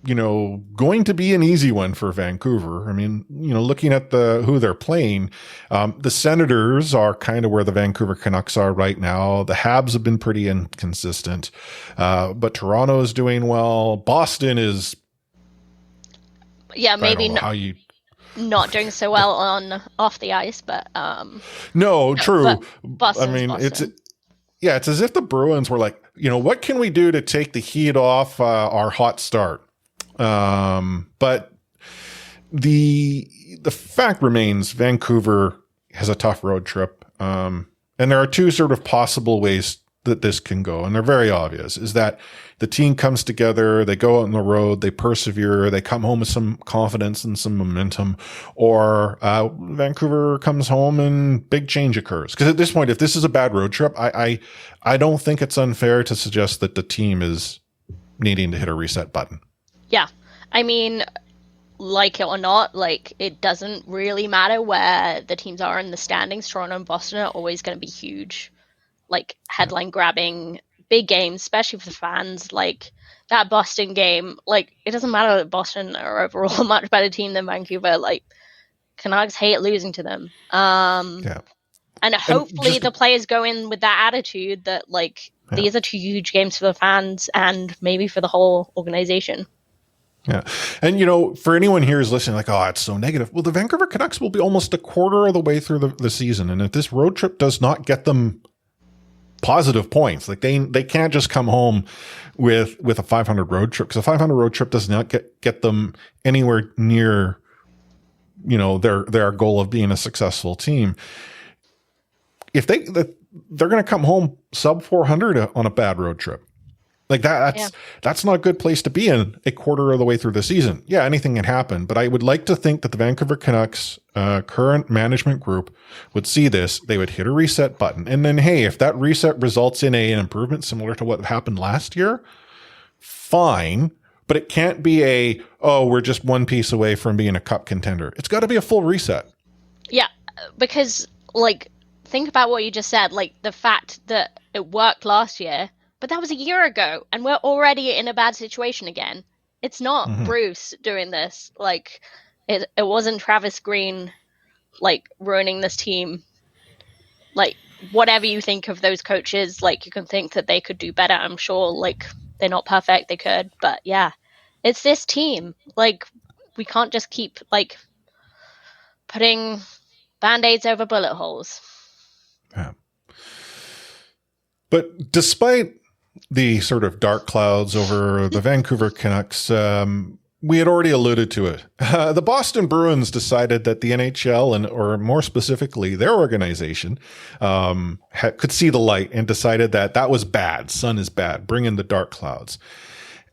Speaker 2: going to be an easy one for Vancouver. I mean, looking at who they're playing, the Senators are kind of where the Vancouver Canucks are right now. The Habs have been pretty inconsistent, but Toronto is doing well. Boston is,
Speaker 4: maybe not doing so well off the ice, but
Speaker 2: no, true.
Speaker 4: Boston's
Speaker 2: I mean,
Speaker 4: Boston.
Speaker 2: It's as if the Bruins were like, what can we do to take the heat off our hot start? But the fact remains Vancouver has a tough road trip. And there are two sort of possible ways that this can go. And they're very obvious, is that the team comes together, they go out on the road, they persevere, they come home with some confidence and some momentum, or Vancouver comes home and big change occurs. Because at this point, if this is a bad road trip, I don't think it's unfair to suggest that the team is needing to hit a reset button.
Speaker 4: Yeah. I mean, like it or not, like, it doesn't really matter where the teams are in the standings. Toronto and Boston are always going to be huge, like, headline grabbing big games, especially for the fans. Like, that Boston game, like, it doesn't matter that Boston are overall a much better team than Vancouver. Like, Canucks hate losing to them. And hopefully the players go in with that attitude that, like, these are two huge games for the fans and maybe for the whole organization.
Speaker 2: Yeah. And, for anyone here who's listening, like, oh, it's so negative. Well, the Vancouver Canucks will be almost a quarter of the way through the season. And if this road trip does not get them positive points. Like they can't just come home with a 500 road trip, because a 500 road trip does not get them anywhere near, their goal of being a successful team. If they're going to come home sub 400 on a bad road trip. Like that's not a good place to be in a quarter of the way through the season. Yeah, anything can happen, but I would like to think that the Vancouver Canucks current management group would see this. They would hit a reset button, and then, hey, if that reset results in an improvement similar to what happened last year, fine. But it can't be we're just one piece away from being a cup contender. It's got to be a full reset.
Speaker 4: Yeah, because think about what you just said. Like the fact that it worked last year. But that was a year ago, and we're already in a bad situation again. It's not Bruce doing this. It wasn't Travis Green, ruining this team. Whatever you think of those coaches, you can think that they could do better. I'm sure, they're not perfect. They could. But, yeah, it's this team. We can't just keep, putting Band-Aids over bullet holes.
Speaker 2: Yeah. But despite the sort of dark clouds over the Vancouver Canucks, we had already alluded to it. The Boston Bruins decided that the NHL, or more specifically their organization, could see the light and decided that was bad. Sun is bad. Bring in the dark clouds.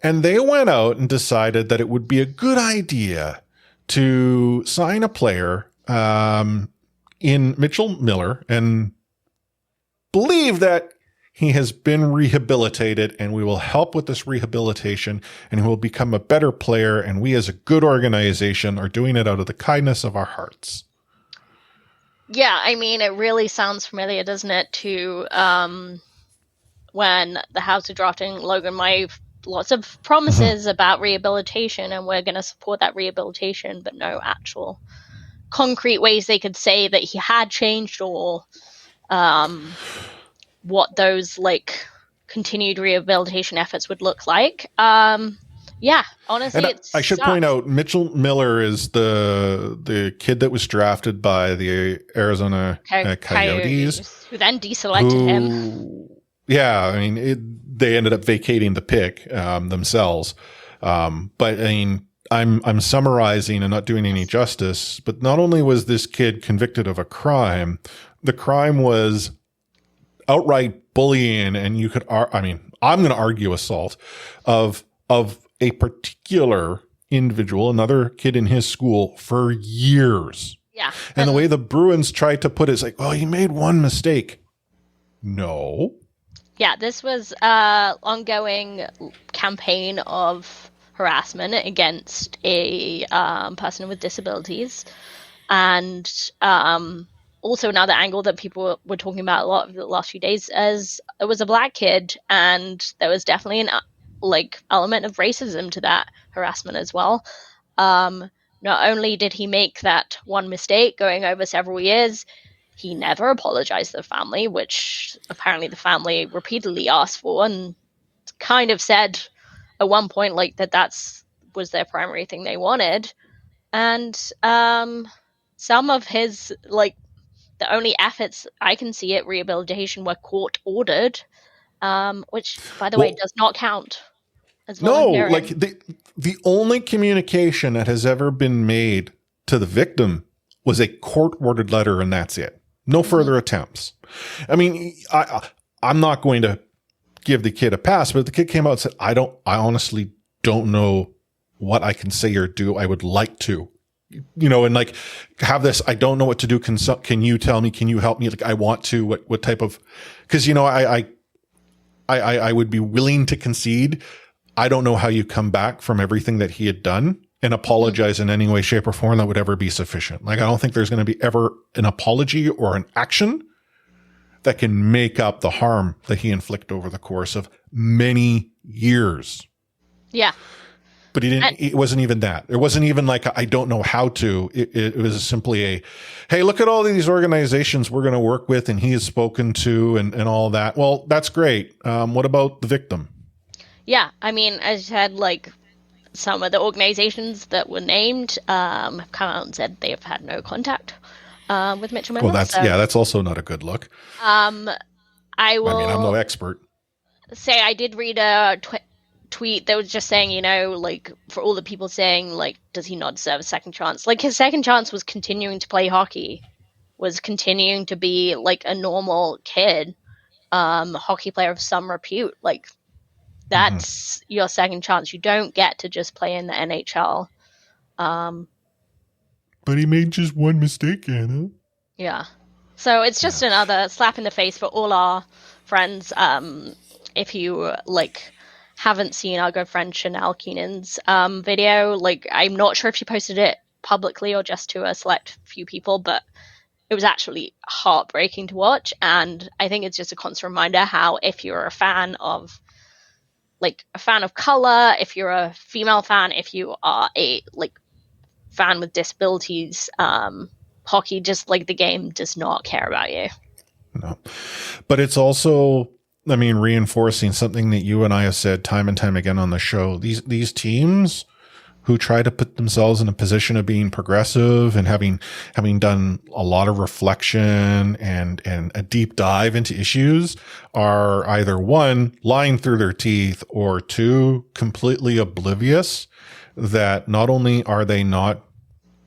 Speaker 2: And they went out and decided that it would be a good idea to sign a player in Mitchell Miller, and believe that he has been rehabilitated, and we will help with this rehabilitation, and he will become a better player. And we as a good organization are doing it out of the kindness of our hearts.
Speaker 4: Yeah, I mean, it really sounds familiar, doesn't it, to when the Habs are drafting Logan Maeve. Lots of promises about rehabilitation, and we're going to support that rehabilitation, but no actual concrete ways they could say that he had changed, or what those continued rehabilitation efforts would look like. Yeah, honestly,
Speaker 2: I should point out, Mitchell Miller is the kid that was drafted by the Arizona Coyotes,
Speaker 4: who then deselected him.
Speaker 2: Yeah, I mean, they ended up vacating the pick themselves. But I mean, I'm summarizing and not doing any justice. But not only was this kid convicted of a crime, the crime was outright bullying, and I'm going to argue assault of a particular individual, another kid in his school, for years.
Speaker 4: Yeah.
Speaker 2: And the way the Bruins tried to put it is he made one mistake. No.
Speaker 4: Yeah, this was an ongoing campaign of harassment against a person with disabilities. And also another angle that people were talking about a lot of the last few days is it was a black kid, and there was definitely an element of racism to that harassment as well. Not only did he make that one mistake going over several years, he never apologized to the family, which apparently the family repeatedly asked for, and kind of said at one point that was their primary thing they wanted. And some of his the only efforts I can see at rehabilitation were court ordered, which, by the way, does not count as volunteering.
Speaker 2: No, the only communication that has ever been made to the victim was a court ordered letter, and that's it. No further attempts. I mean, I'm not going to give the kid a pass, but the kid came out and said, I honestly don't know what I can say or do. I would like to, and have this, I don't know what to do. Can you tell me? Can you help me? I want to, what type of, cause I would be willing to concede. I don't know how you come back from everything that he had done and apologize in any way, shape, or form that would ever be sufficient. I don't think there's going to be ever an apology or an action that can make up the harm that he inflicted over the course of many years.
Speaker 4: Yeah.
Speaker 2: But he didn't, it wasn't even that. It wasn't even I don't know how to. It was simply hey, look at all these organizations we're going to work with and he has spoken to and all that. Well, that's great. What about the victim?
Speaker 4: Yeah. I mean, as you said, some of the organizations that were named have come out and said they have had no contact with Mitchell Miller.
Speaker 2: Well, that's also not a good look.
Speaker 4: I will.
Speaker 2: I mean, I'm no expert.
Speaker 4: Say I did read a tweet that was just saying, like, for all the people saying, like, does he not deserve a second chance? Like, his second chance was continuing to play hockey, was continuing to be, like, a normal kid, hockey player of some repute. Like, that's your second chance. You don't get to just play in the NHL.
Speaker 2: But he made just one mistake, Anna.
Speaker 4: Yeah. So it's just another slap in the face for all our friends. If you, like, haven't seen our good friend Chanel Keenan's video, like, I'm not sure if she posted it publicly or just to a select few people, but it was actually heartbreaking to watch. And I think it's just a constant reminder how, if you're a fan of, like, a fan of color, if you're a female fan, if you are a, like, fan with disabilities, hockey, just like the game, does not care about you.
Speaker 2: No. But it's also, I mean, reinforcing something that you and I have said time and time again on the show. These teams who try to put themselves in a position of being progressive and having done a lot of reflection and a deep dive into issues are either, one, lying through their teeth, or two, completely oblivious that not only are they not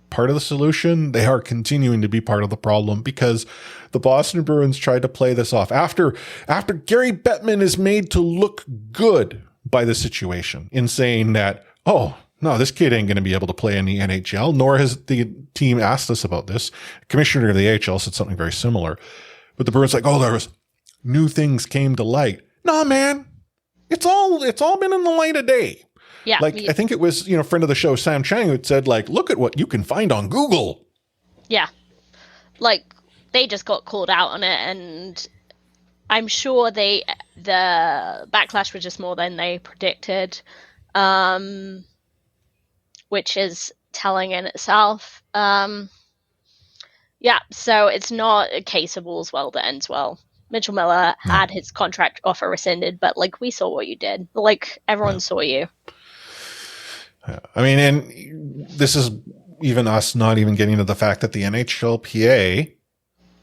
Speaker 2: part of the solution, they are continuing to be part of the problem, because the Boston Bruins tried to play this off after Gary Bettman is made to look good by the situation in saying that, oh, no, this kid ain't going to be able to play in the NHL, nor has the team asked us about this. Commissioner of the AHL said something very similar. But the Bruins like, oh, there was new things came to light. Nah, man, it's all been in the light of day.
Speaker 4: Yeah.
Speaker 2: Like, I think it was, friend of the show, Sam Chang, who said, like, look at what you can find on Google.
Speaker 4: Yeah. Like, they just got called out on it, and I'm sure the backlash was just more than they predicted. Which is telling in itself. Yeah, so it's not a case of all's well that ends well. Mitchell Miller had his contract offer rescinded, but, like, we saw what you did. Like, everyone saw you.
Speaker 2: I mean, and this is even us not even getting to the fact that the NHLPA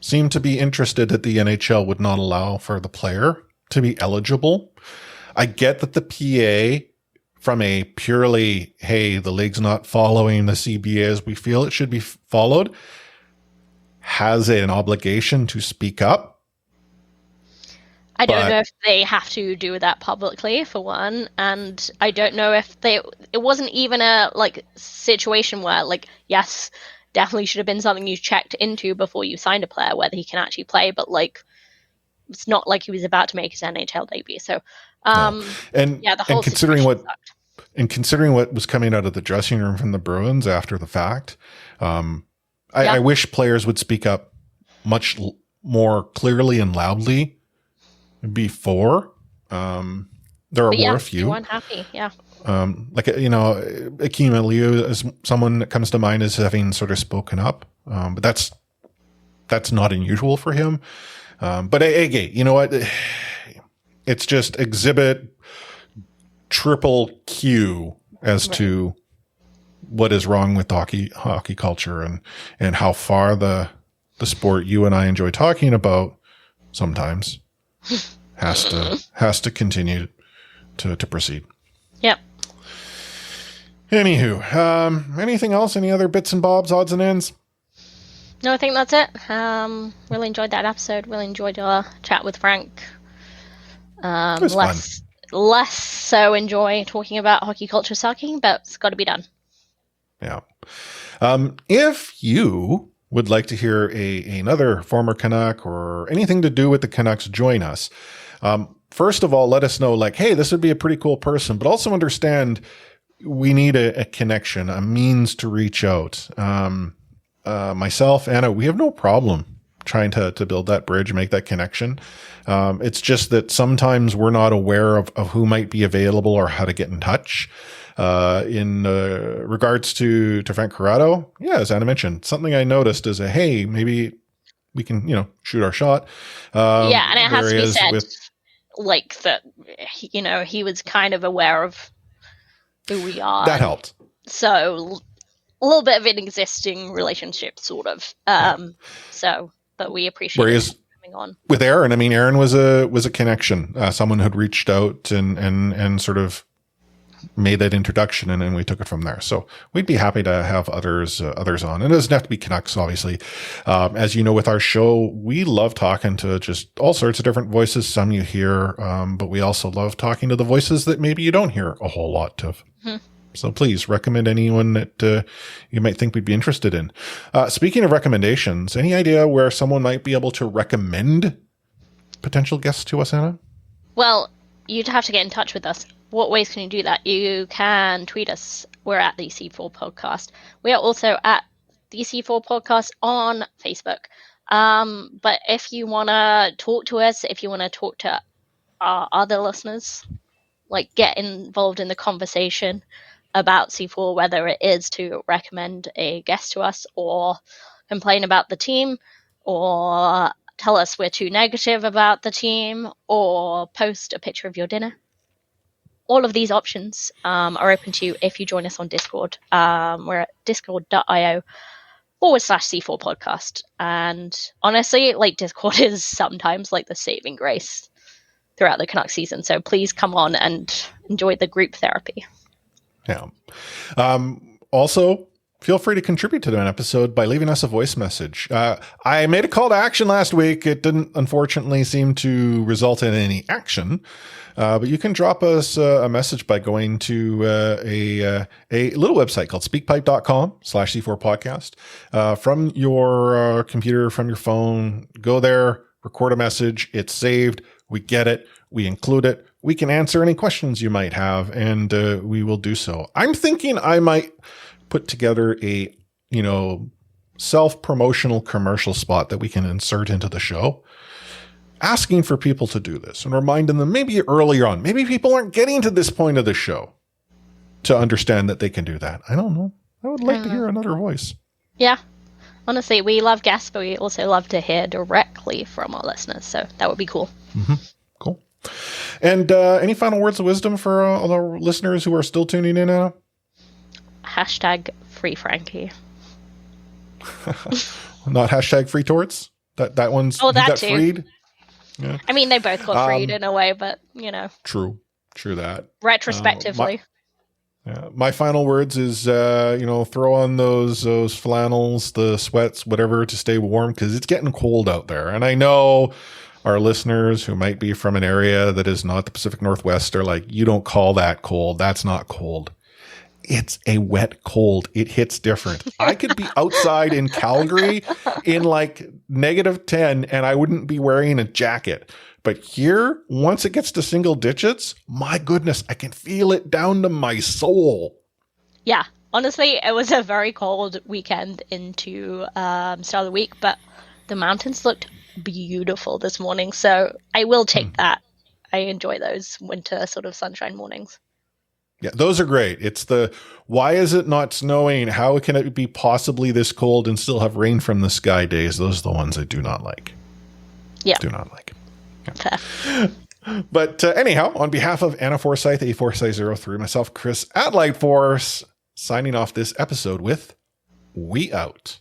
Speaker 2: seemed to be interested that the NHL would not allow for the player to be eligible. I get that the PA, from a purely, hey, the league's not following the CBA as we feel it should be followed, has an obligation to speak up.
Speaker 4: I don't know if they have to do that publicly, for one, and I don't know if it wasn't even a, like, situation where, like, yes, definitely should have been something you checked into before you signed a player, whether he can actually play, but, like, it's not like he was about to make his NHL debut. So, the whole situation sucked.
Speaker 2: And considering what was coming out of the dressing room from the Bruins after the fact, I wish players would speak up much more clearly and loudly before. There were a few.
Speaker 4: You weren't happy,
Speaker 2: like, Akeem Aliu is someone that comes to mind as having sort of spoken up, but that's not unusual for him. But again, you know what? It's just exhibit triple Q as to what is wrong with hockey culture and how far the sport you and I enjoy talking about sometimes has to continue to proceed.
Speaker 4: Yep.
Speaker 2: Anywho, anything else? Any other bits and bobs, odds and ends?
Speaker 4: No, I think that's it. Really enjoyed that episode. Really enjoyed our chat with Frank.
Speaker 2: It was fun.
Speaker 4: Less so enjoy talking about hockey culture sucking, but it's got to be done.
Speaker 2: Yeah. If you would like to hear another former Canuck or anything to do with the Canucks join us, first of all, let us know, like, hey, this would be a pretty cool person, but also understand we need a connection, a means to reach out. Myself, Anna, we have no problem trying to build that bridge, make that connection. It's just that sometimes we're not aware of who might be available or how to get in touch. In regards to Frank Corrado, as Anna mentioned, something I noticed is hey, maybe we can, shoot our shot.
Speaker 4: And it has to be said, like, that, he was kind of aware of who we are.
Speaker 2: That helped.
Speaker 4: So a little bit of an existing relationship, sort of. But we appreciate it. going on.
Speaker 2: With Aaron, I mean, Aaron was a connection. Someone had reached out and sort of made that introduction, and then we took it from there. So we'd be happy to have others on. And it doesn't have to be Canucks, obviously. As you know, with our show, we love talking to just all sorts of different voices. Some you hear, but we also love talking to the voices that maybe you don't hear a whole lot of. Mm-hmm. So please recommend anyone that you might think we'd be interested in. Speaking of recommendations, any idea where someone might be able to recommend potential guests to us, Anna?
Speaker 4: Well, you'd have to get in touch with us. What ways can you do that? You can tweet us. We're at the C4 Podcast. We are also at the C4 Podcast on Facebook. But if you want to talk to us, if you want to talk to our other listeners, like get involved in the conversation about C4, whether it is to recommend a guest to us or complain about the team or tell us we're too negative about the team or post a picture of your dinner. All of these options are open to you if you join us on Discord. We're at discord.io/C4 podcast. And honestly, like Discord is sometimes like the saving grace throughout the Canucks season. So please come on and enjoy the group therapy.
Speaker 2: Yeah. Also, feel free to contribute to an episode by leaving us a voice message. I made a call to action last week. It didn't, unfortunately, seem to result in any action. But you can drop us a message by going to a little website called speakpipe.com/C4 podcast. From your computer, from your phone, go there, record a message. It's saved. We get it. We include it. We can answer any questions you might have, and we will do so. I'm thinking I might put together a, self-promotional commercial spot that we can insert into the show, asking for people to do this and reminding them maybe earlier on. Maybe people aren't getting to this point of the show to understand that they can do that. I don't know. I would like to hear another voice.
Speaker 4: Yeah. Honestly, we love guests, but we also love to hear directly from our listeners. So that would be cool.
Speaker 2: Mm-hmm. Cool. And any final words of wisdom for all our listeners who are still tuning in, Anna?
Speaker 4: #free Frankie.
Speaker 2: Not #free torts? That one's
Speaker 4: that
Speaker 2: got
Speaker 4: too.
Speaker 2: Freed? Yeah.
Speaker 4: I mean, they both got freed in a way, but,
Speaker 2: True that.
Speaker 4: Retrospectively.
Speaker 2: My final words is, throw on those flannels, the sweats, whatever, to stay warm, because it's getting cold out there. And I know our listeners who might be from an area that is not the Pacific Northwest are like, you don't call that cold. That's not cold. It's a wet cold. It hits different. I could be outside in Calgary in like -10 and I wouldn't be wearing a jacket. But here, once it gets to single digits, my goodness, I can feel it down to my soul.
Speaker 4: Yeah, honestly, it was a very cold weekend into start of the week, but the mountains looked beautiful this morning. So I will take that. I enjoy those winter sort of sunshine mornings.
Speaker 2: Yeah, those are great. It's why is it not snowing? How can it be possibly this cold and still have rain from the sky days? Those are the ones I do not like.
Speaker 4: Yeah.
Speaker 2: Do not like. Yeah. But anyhow, on behalf of Anna Forsyth, A403, myself, Chris at Lightforce, signing off this episode with We Out.